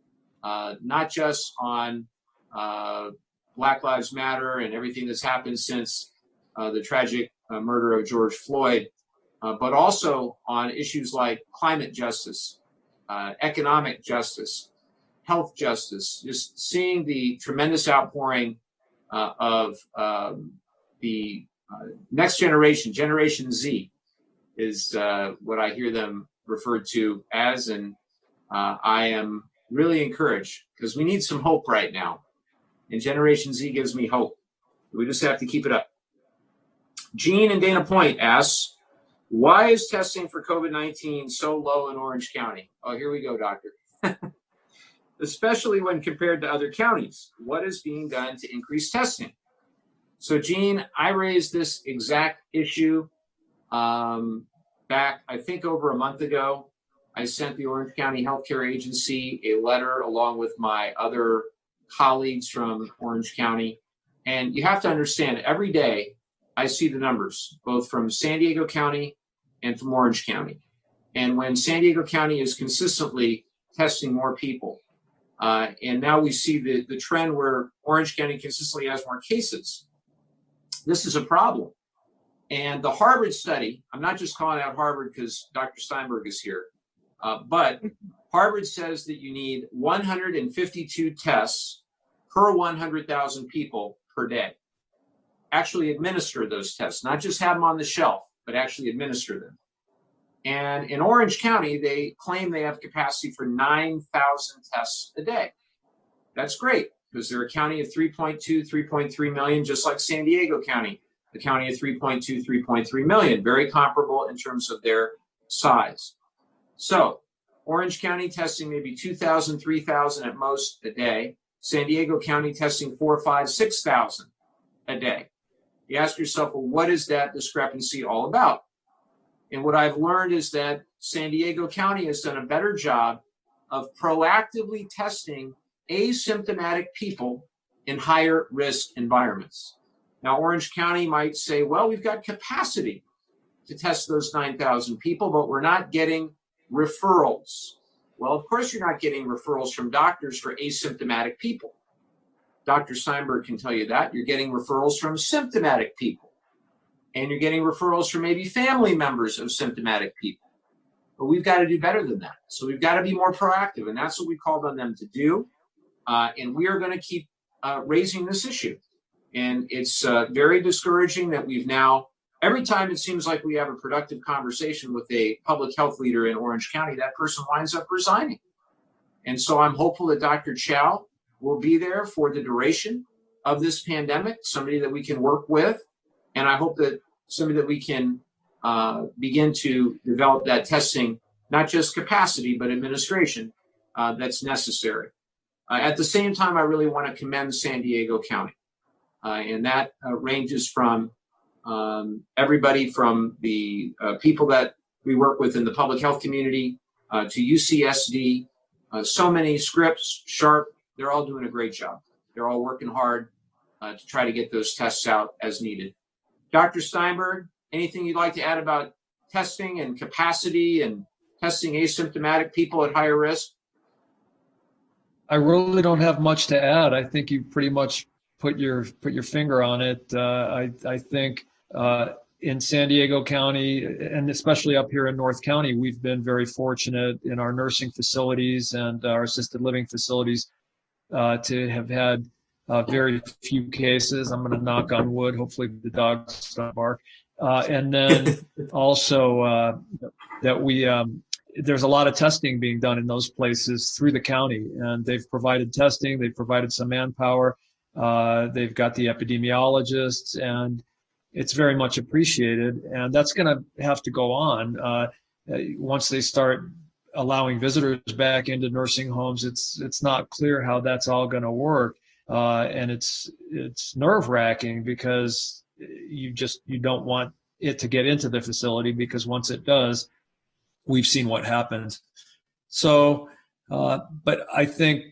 A: not just on Black Lives Matter and everything that's happened since the tragic murder of George Floyd, but also on issues like climate justice, economic justice, health justice, just seeing the tremendous outpouring of the next generation, Generation Z, is what I hear them referred to as, and I am really encouraged because we need some hope right now, and Generation Z gives me hope. We just have to keep it up. Jean in Dana Point asks, why is testing for COVID-19 so low in Orange County? Oh, here we go, doctor. Especially when compared to other counties. What is being done to increase testing? So, Jean, I raised this exact issue back, I think, over a month ago. I sent the Orange County Healthcare Agency a letter along with my other colleagues from Orange County. And you have to understand, every day I see the numbers, both from San Diego County and from Orange County. And when San Diego County is consistently testing more people, and now we see the trend where Orange County consistently has more cases, this is a problem. And the Harvard study, I'm not just calling out Harvard because Dr. Steinberg is here, but Harvard says that you need 152 tests per 100,000 people per day. Actually administer those tests, not just have them on the shelf, but actually administer them. And in Orange County, they claim they have capacity for 9,000 tests a day. That's great because they're a county of 3.2, 3.3 million, just like San Diego County, the county of 3.2, 3.3 million, very comparable in terms of their size. So Orange County testing maybe 2,000, 3,000 at most a day. San Diego County testing 4,000, 5,000, 6,000 a day. You ask yourself, well, what is that discrepancy all about? And what I've learned is that San Diego County has done a better job of proactively testing asymptomatic people in higher risk environments. Now, Orange County might say, well, we've got capacity to test those 9,000 people, but we're not getting referrals. Well, of course, you're not getting referrals from doctors for asymptomatic people. Dr. Steinberg can tell you that. You're getting referrals from symptomatic people. And you're getting referrals from maybe family members of symptomatic people. But we've got to do better than that. So we've got to be more proactive. And that's what we called on them to do. And we are going to keep raising this issue. And it's very discouraging that we've now, every time it seems like we have a productive conversation with a public health leader in Orange County, that person winds up resigning. And so I'm hopeful that Dr. Chow will be there for the duration of this pandemic, somebody that we can work with. And I hope that somebody that we can begin to develop that testing, not just capacity, but administration that's necessary. At the same time, I really want to commend San Diego County. And that ranges from everybody from the people that we work with in the public health community to UCSD. So many Scripps, Sharp, they're all doing a great job. They're all working hard to try to get those tests out as needed. Dr. Steinberg, anything you'd like to add about testing and capacity and testing asymptomatic people at higher risk?
C: I really don't have much to add. I think you pretty much put your finger on it. I think in San Diego County, and especially up here in North County, we've been very fortunate in our nursing facilities and our assisted living facilities to have had very few cases. I'm going to knock on wood. Hopefully the dogs don't bark. And then also that we there's a lot of testing being done in those places through the county, and they've provided testing. They've provided some manpower. They've got the epidemiologists, and it's very much appreciated. And that's going to have to go on once they start allowing visitors back into nursing homes. It's not clear how that's all going to work. And it's nerve-wracking because you don't want it to get into the facility, because once it does, we've seen what happens. So, but I think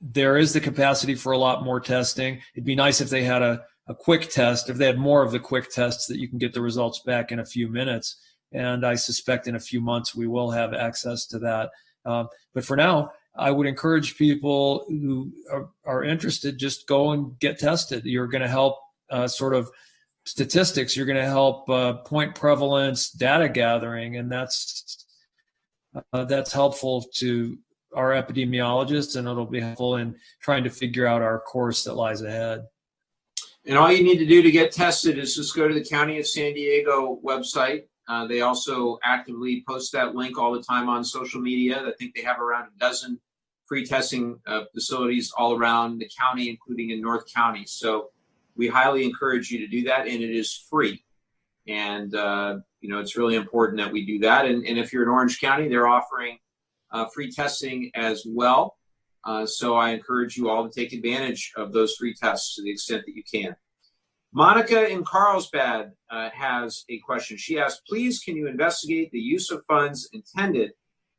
C: there is the capacity for a lot more testing. It'd be nice if they had a quick test, if they had more of the quick tests that you can get the results back in a few minutes. And I suspect in a few months we will have access to that. But for now, I would encourage people who are interested, just go and get tested. You're going to help sort of statistics. You're going to help point prevalence data gathering, and that's helpful to our epidemiologists, and it'll be helpful in trying to figure out our course that lies ahead.
A: And all you need to do to get tested is just go to the County of San Diego website. They also actively post that link all the time on social media. I think they have around a dozen free testing facilities all around the county, including in North County. So we highly encourage you to do that, and it is free. And, it's really important that we do that. And if you're in Orange County, they're offering free testing as well. So I encourage you all to take advantage of those free tests to the extent that you can. Monica in Carlsbad has a question. She asks, please, can you investigate the use of funds intended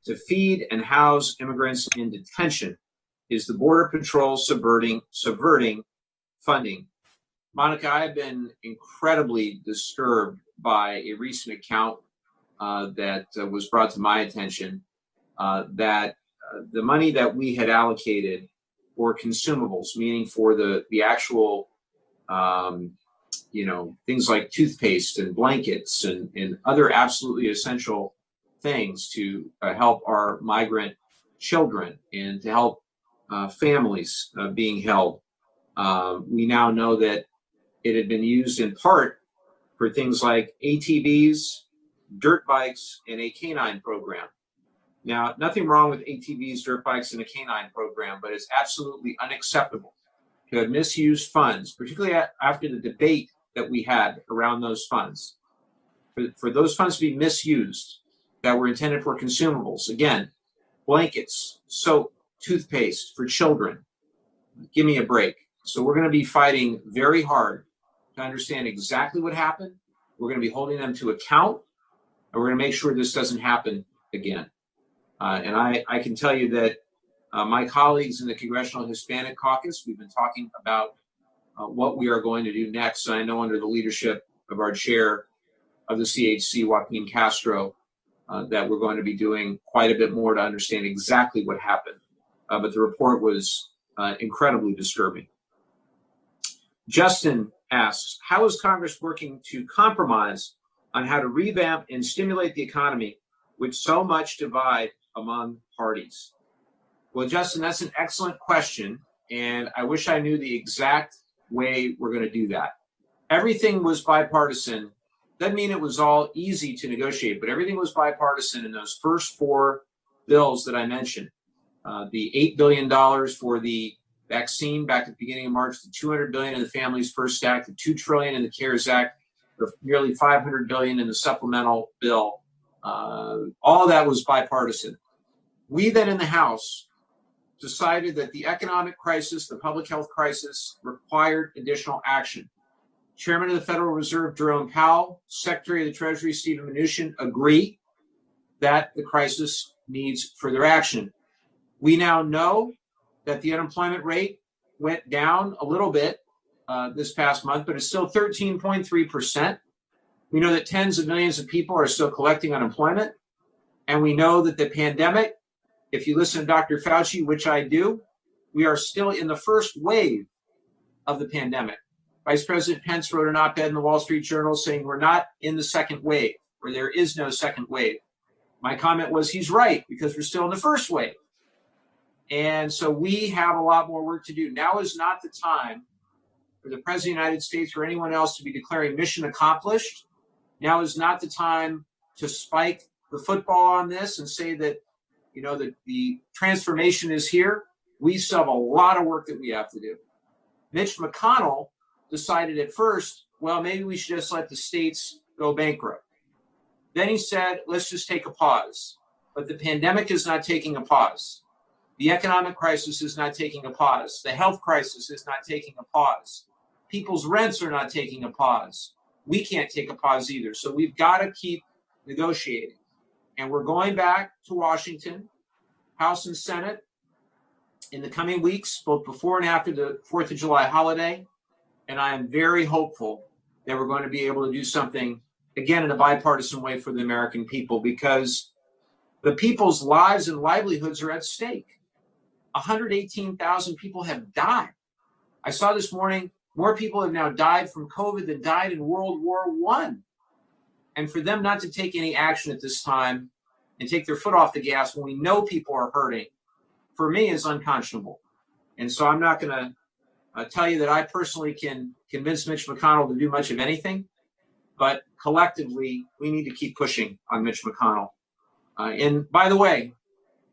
A: to feed and house immigrants in detention? Is the Border Patrol subverting funding? Monica, I've been incredibly disturbed by a recent account that was brought to my attention that the money that we had allocated for consumables, meaning for the actual, things like toothpaste and blankets and other absolutely essential things to help our migrant children and to help families being held. We now know that it had been used in part for things like ATVs, dirt bikes, and a canine program. Now, nothing wrong with ATVs, dirt bikes, and a canine program, but it's absolutely unacceptable to have misused funds, particularly after the debate that we had around those funds. For those funds to be misused that were intended for consumables, again, blankets, soap, toothpaste for children, give me a break. So we're going to be fighting very hard to understand exactly what happened. We're going to be holding them to account, and we're going to make sure this doesn't happen again. And I can tell you that my colleagues in the Congressional Hispanic Caucus, we've been talking about what we are going to do next. And I know under the leadership of our chair of the CHC, Joaquin Castro, that we're going to be doing quite a bit more to understand exactly what happened. But the report was incredibly disturbing. Justin asks, how is Congress working to compromise on how to revamp and stimulate the economy with so much divide among parties? Well, Justin, that's an excellent question, and I wish I knew the exact way we're going to do that. Everything was bipartisan. Doesn't mean it was all easy to negotiate, but everything was bipartisan in those first four bills that I mentioned. The $8 billion for the vaccine back at the beginning of March, the $200 billion in the Families First Act, the $2 trillion in the CARES Act, the nearly $500 billion in the supplemental bill. All that was bipartisan. We then in the House decided that the economic crisis, the public health crisis, required additional action. Chairman of the Federal Reserve, Jerome Powell, Secretary of the Treasury, Steven Mnuchin, agree that the crisis needs further action. We now know that the unemployment rate went down a little bit this past month, but it's still 13.3%. We know that tens of millions of people are still collecting unemployment. And we know that the pandemic, if you listen to Dr. Fauci, which I do, we are still in the first wave of the pandemic. Vice President Pence wrote an op-ed in the Wall Street Journal saying we're not in the second wave, or there is no second wave. My comment was he's right, because we're still in the first wave. And so we have a lot more work to do. Now is not the time for the President of the United States or anyone else to be declaring mission accomplished. Now is not the time to spike the football on this and say that, that the transformation is here. We still have a lot of work that we have to do. Mitch McConnell decided at first, well, maybe we should just let the states go bankrupt. Then he said, let's just take a pause. But the pandemic is not taking a pause. The economic crisis is not taking a pause. The health crisis is not taking a pause. People's rents are not taking a pause. We can't take a pause either. So we've got to keep negotiating. And we're going back to Washington, House and Senate, in the coming weeks, both before and after the 4th of July holiday. And I am very hopeful that we're going to be able to do something, again, in a bipartisan way for the American people, because The people's lives and livelihoods are at stake. 118,000 people have died. I saw this morning, more people have now died from COVID than died in World War I. And for them not to take any action at this time and take their foot off the gas when we know people are hurting, for me is unconscionable. And so I'm not going to tell you that I personally can convince Mitch McConnell to do much of anything, but collectively, we need to keep pushing on Mitch McConnell. And by the way,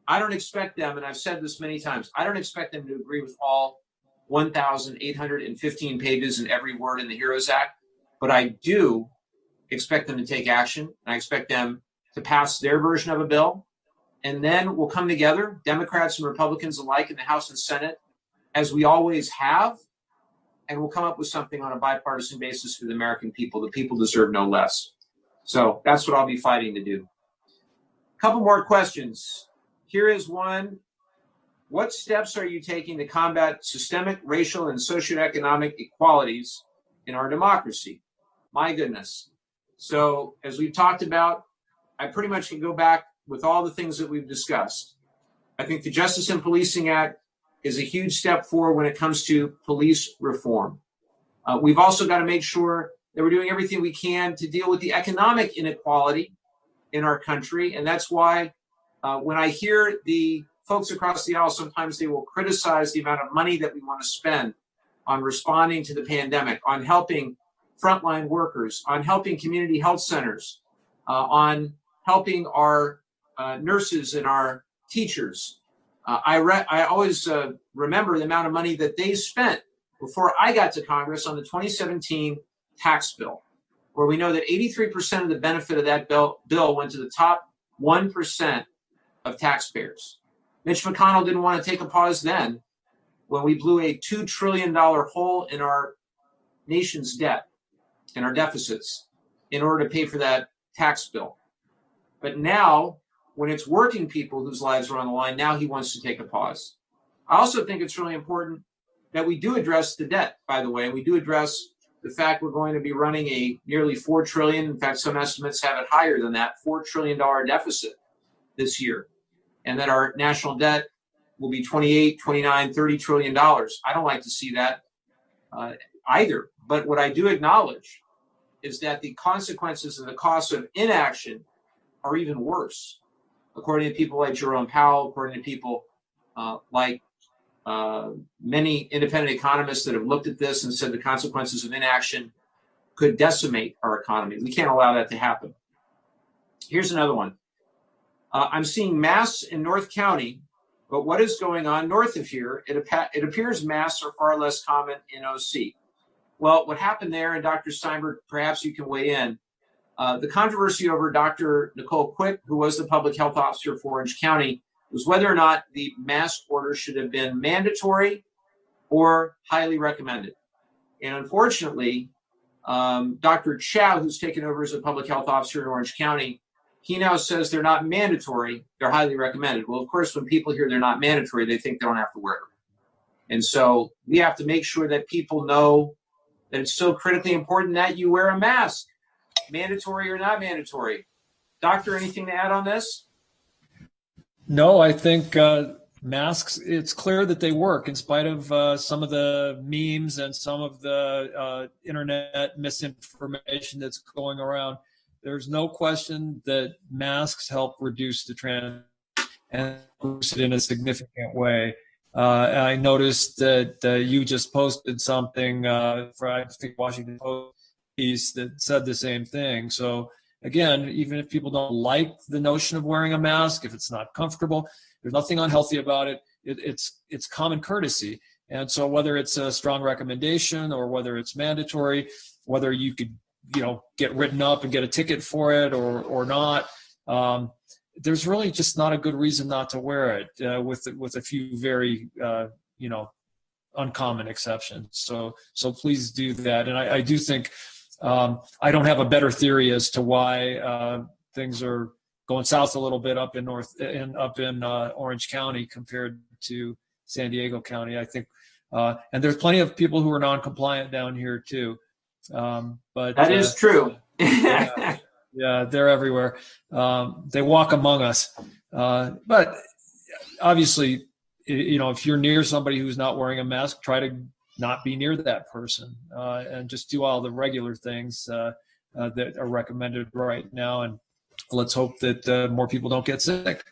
A: I don't expect them, and I've said this many times, I don't expect them to agree with all 1,815 pages and every word in the HEROES Act, but I do expect them to take action, and I expect them to pass their version of a bill, and then we'll come together, Democrats and Republicans alike in the House and Senate, as we always have, and we'll come up with something on a bipartisan basis for the American people. The people deserve no less. So that's what I'll be fighting to do. A couple more questions. Here is one. What steps are you taking to combat systemic, racial, and socioeconomic inequalities in our democracy? My goodness. So as we've talked about, I pretty much can go back with all the things that we've discussed. I think the Justice and Policing Act is a huge step forward when it comes to police reform. We've also got to make sure that we're doing everything we can to deal with the economic inequality in our country. And that's why when I hear the folks across the aisle, sometimes they will criticize the amount of money that we want to spend on responding to the pandemic, on helping frontline workers, on helping community health centers, on helping our nurses and our teachers. I always remember the amount of money that they spent before I got to Congress on the 2017 tax bill, where we know that 83% of the benefit of that bill went to the top 1% of taxpayers. Mitch McConnell didn't want to take a pause then when we blew a $2 trillion hole in our nation's debt and our deficits in order to pay for that tax bill. But now, when it's working people whose lives are on the line, now he wants to take a pause. I also think it's really important that we do address the debt, by the way. We do address the fact we're going to be running a nearly $4 trillion, in fact, some estimates have it higher than that, $4 trillion deficit this year. And that our national debt will be 28, 29, $30 trillion. I don't like to see that either. But what I do acknowledge is that the consequences and the costs of inaction are even worse, according to people like Jerome Powell, according to people like many independent economists that have looked at this and said the consequences of inaction could decimate our economy. We can't allow that to happen. Here's another one. I'm seeing masks in North County, but what is going on north of here? It appears masks are far less common in OC. Well, what happened there, and Dr. Steinberg, perhaps you can weigh in, the controversy over Dr. Nicole Quick, who was the public health officer for Orange County, was whether or not the mask order should have been mandatory or highly recommended. And unfortunately, Dr. Chow, who's taken over as a public health officer in Orange County, he now says they're not mandatory, they're highly recommended. Well, of course, when people hear they're not mandatory, they think they don't have to wear them. And so we have to make sure that people know that it's so critically important that you wear a mask, mandatory or not mandatory. Doctor, anything to add on this?
C: No, I think masks, it's clear that they work in spite of some of the memes and some of the internet misinformation that's going around. There's no question that masks help reduce the trend and reduce it in a significant way. I noticed that you just posted something for, I think, Washington Post piece that said the same thing. So again, even if people don't like the notion of wearing a mask, if it's not comfortable, there's nothing unhealthy about it. It's common courtesy. And so whether it's a strong recommendation or whether it's mandatory, whether you could, get written up and get a ticket for it or not, there's really just not a good reason not to wear it, with a few very, uncommon exceptions. So please do that. And I do think, I don't have a better theory as to why things are going south a little bit up in Orange County compared to San Diego County. I think, and there's plenty of people who are non-compliant down here too. But
A: that is true.
C: Yeah. Yeah, they're everywhere. They walk among us. But obviously, if you're near somebody who's not wearing a mask, try to not be near that person, and just do all the regular things that are recommended right now. And let's hope that more people don't get sick.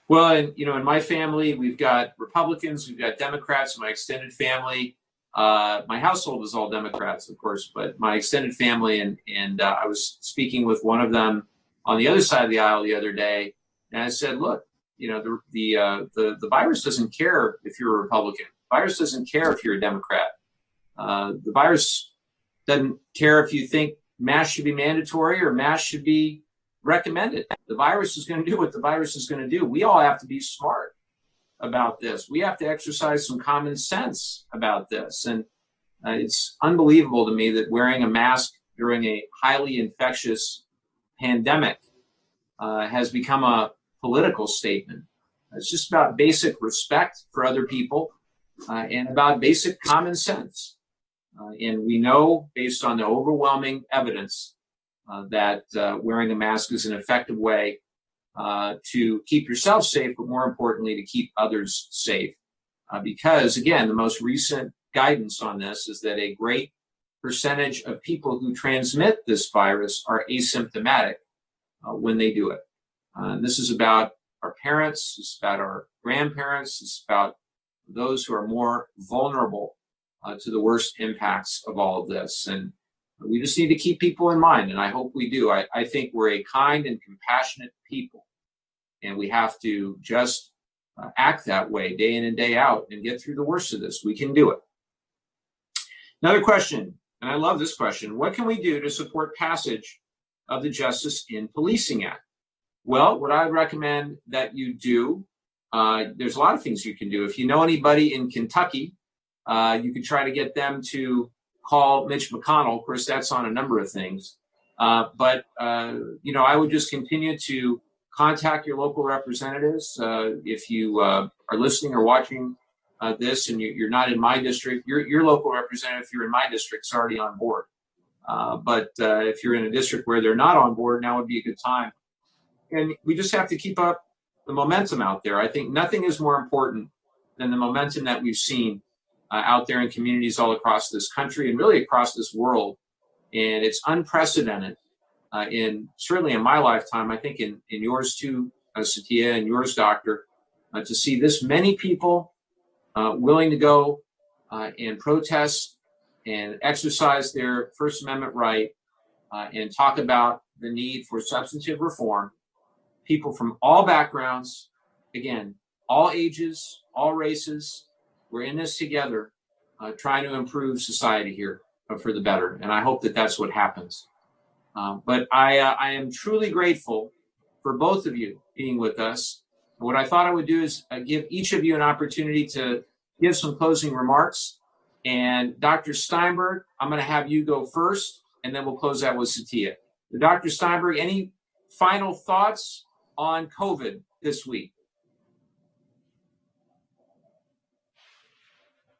A: Well, and in my family, we've got Republicans, we've got Democrats. My extended family, my household is all Democrats, of course, but my extended family, and I was speaking with one of them on the other side of the aisle the other day, and I said, look, the virus doesn't care if you're a Republican. The virus doesn't care if you're a Democrat. The virus doesn't care if you think masks should be mandatory or masks should be recommended. The virus is going to do what the virus is going to do. We all have to be smart about this. We have to exercise some common sense about this. And it's unbelievable to me that wearing a mask during a highly infectious pandemic has become a political statement. It's just about basic respect for other people and about basic common sense. And we know, based on the overwhelming evidence, that wearing a mask is an effective way to keep yourself safe, but more importantly, to keep others safe. Because, again, the most recent guidance on this is that a great percentage of people who transmit this virus are asymptomatic when they do it. This is about our parents, it's about our grandparents, it's about those who are more vulnerable to the worst impacts of all of this. And we just need to keep people in mind, and I hope we do. I think we're a kind and compassionate people, and we have to just act that way day in and day out and get through the worst of this. We can do it. Another question, and I love this question: what can we do to support passage of the Justice in Policing Act? Well, what I recommend that you do, there's a lot of things you can do. If you know anybody in Kentucky, you could try to get them to call Mitch McConnell. Of course, that's on a number of things. But I would just continue to contact your local representatives. If you are listening or watching this and you're not in my district, your local representative, if you're in my district, is already on board. But if you're in a district where they're not on board, now would be a good time. And we just have to keep up the momentum out there. I think nothing is more important than the momentum that we've seen out there in communities all across this country and really across this world. And it's unprecedented certainly in my lifetime, I think in yours too, Satya, and yours, Doctor, to see this many people willing to go and protest and exercise their First Amendment right and talk about the need for substantive reform. People from all backgrounds, again, all ages, all races, we're in this together, trying to improve society here for the better. And I hope that that's what happens. But I am truly grateful for both of you being with us. And what I thought I would do is give each of you an opportunity to give some closing remarks. And Dr. Steinberg, I'm going to have you go first, and then we'll close out with Satya. Dr. Steinberg, any final thoughts on COVID this week?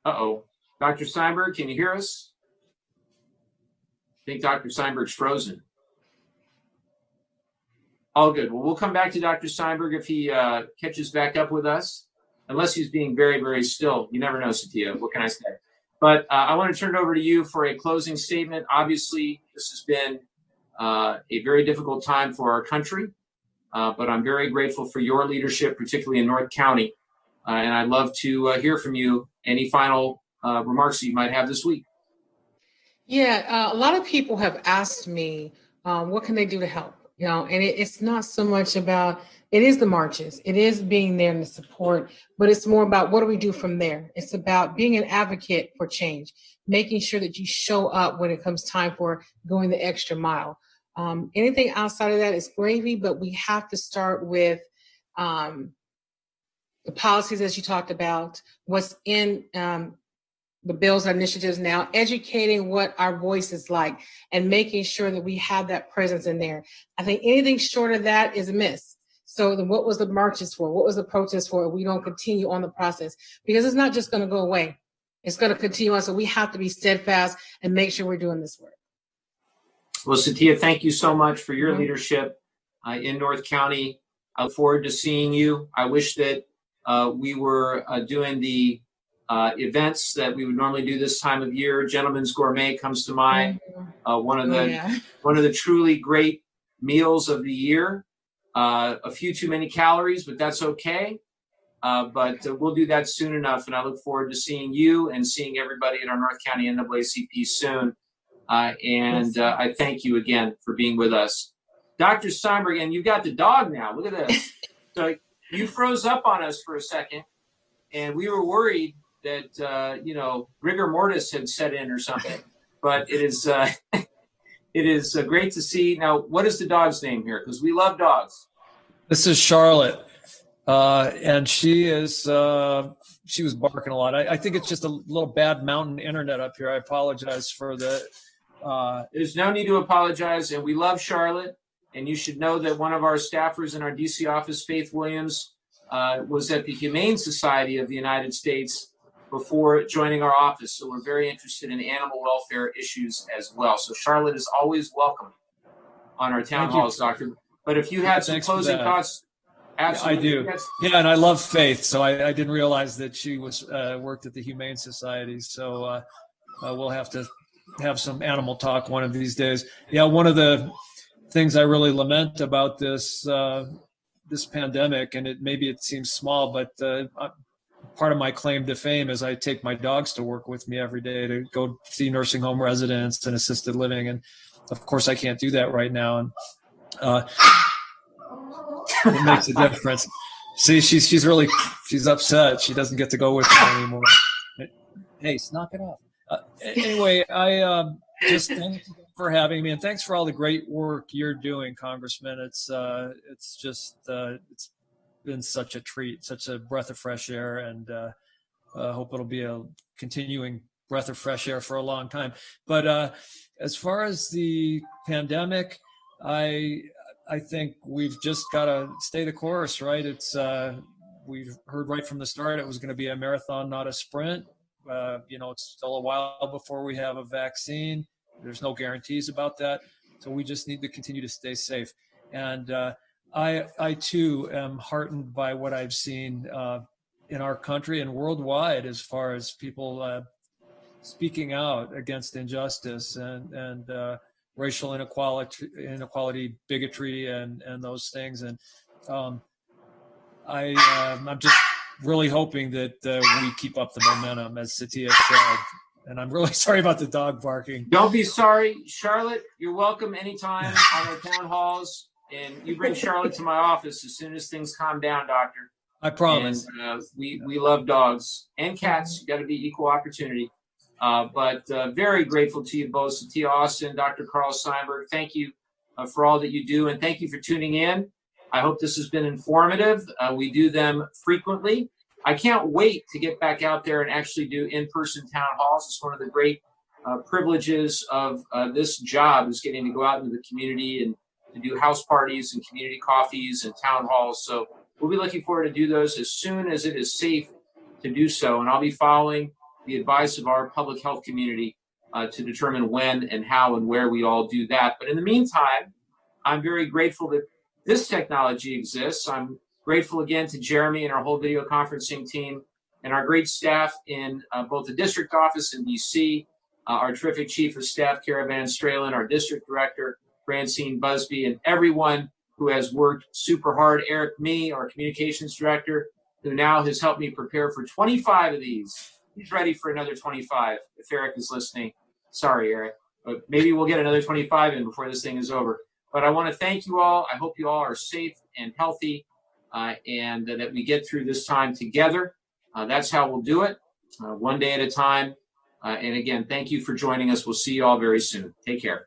A: Uh-oh. Dr. Steinberg, can you hear us? I think Dr. Steinberg's frozen. All good. Well, we'll come back to Dr. Steinberg if he catches back up with us, unless he's being very, very still. You never know, Satya. What can I say? But I want to turn it over to you for a closing statement. Obviously, this has been a very difficult time for our country, but I'm very grateful for your leadership, particularly in North County. And I'd love to hear from you. Any final remarks that you might have this week?
B: Yeah, a lot of people have asked me, what can they do to help? And it's not so much about, it is the marches, it is being there and the support, but it's more about what do we do from there? It's about being an advocate for change, making sure that you show up when it comes time for going the extra mile. Anything outside of that is gravy, but we have to start with the policies, as you talked about, what's in the bills and initiatives now, educating what our voice is like and making sure that we have that presence in there. I think anything short of that is a miss. So then what was the marches for? What was the protest for? We don't continue on the process because it's not just going to go away. It's going to continue on. So we have to be steadfast and make sure we're doing this work.
A: Well, Satya, thank you so much for your
B: Mhm.
A: leadership in North County. I look forward to seeing you. I wish that we were doing the events that we would normally do this time of year. Gentleman's Gourmet comes to mind.
B: Mhm.
A: One of
B: Oh,
A: the
B: yeah.
A: truly great meals of the year. A few too many calories, but that's okay. But we'll do that soon enough, and I look forward to seeing you and seeing everybody at our North County NAACP soon.
B: Yes.
A: I thank you again for being with us. Dr. Steinberg, and you got the dog now. Look at this. So you froze up on us for a second, and we were worried that, rigor mortis had set in or something. But it is great to see. Now, what is the dog's name here? Because we love dogs.
C: This is Charlotte, and she was barking a lot. I think it's just a little bad mountain internet up here. I apologize for the.
A: There's no need to apologize, and we love Charlotte. And you should know that one of our staffers in our DC office, Faith Williams, was at the Humane Society of the United States before joining our office. So we're very interested in animal welfare issues as well. So Charlotte is always welcome on our town halls, Doctor. But if you had some closing thoughts, absolutely.
C: Yeah, I do.
A: Yes.
C: Yeah, and I love Faith, so I didn't realize that she was worked at the Humane Society. So we'll have to have some animal talk one of these days. Yeah, one of the things I really lament about this pandemic, and maybe it seems small, but part of my claim to fame is I take my dogs to work with me every day to go see nursing home residents and assisted living, and of course I can't do that right now, and it makes a difference. See, she's upset. She doesn't get to go with me anymore. Hey, knock it off. Anyway, I just thank you for having me, and thanks for all the great work you're doing, Congressman. It's been such a treat, such a breath of fresh air, and hope it'll be a continuing breath of fresh air for a long time. But as far as the pandemic, I think we've just got to stay the course, right? We've heard right from the start it was going to be a marathon, not a sprint. It's still a while before we have a vaccine. There's no guarantees about that. So we just need to continue to stay safe. And I too am heartened by what I've seen in our country and worldwide as far as people speaking out against injustice and racial inequality, bigotry, and those things. And I'm just really hoping that we keep up the momentum, as Satya said. And I'm really sorry about the dog barking.
A: Don't be sorry, Charlotte. You're welcome anytime on our town halls, and you bring Charlotte to my office as soon as things calm down, Doctor.
C: I promise.
A: And we love dogs and cats. You got to be equal opportunity. But very grateful to you both, Satya Austin, Dr. Carl Steinberg. Thank you for all that you do, and thank you for tuning in. I hope this has been informative. We do them frequently. I can't wait to get back out there and actually do in-person town halls. It's one of the great privileges of this job, is getting to go out into the community and to do house parties and community coffees and town halls. So we'll be looking forward to do those as soon as it is safe to do so. And I'll be following the advice of our public health community to determine when and how and where we all do that. But in the meantime, I'm very grateful that this technology exists. I'm grateful again to Jeremy and our whole video conferencing team and our great staff in both the district office in DC, our terrific chief of staff, Kara Van Stralen, our district director, Francine Busby, and everyone who has worked super hard. Eric Mee, our communications director, who now has helped me prepare for 25 of these. He's ready for another 25. If Eric is listening, sorry, Eric, but maybe we'll get another 25 in before this thing is over. But I want to thank you all. I hope you all are safe and healthy, and that we get through this time together. That's how we'll do it, one day at a time. And again, thank you for joining us. We'll see you all very soon. Take care.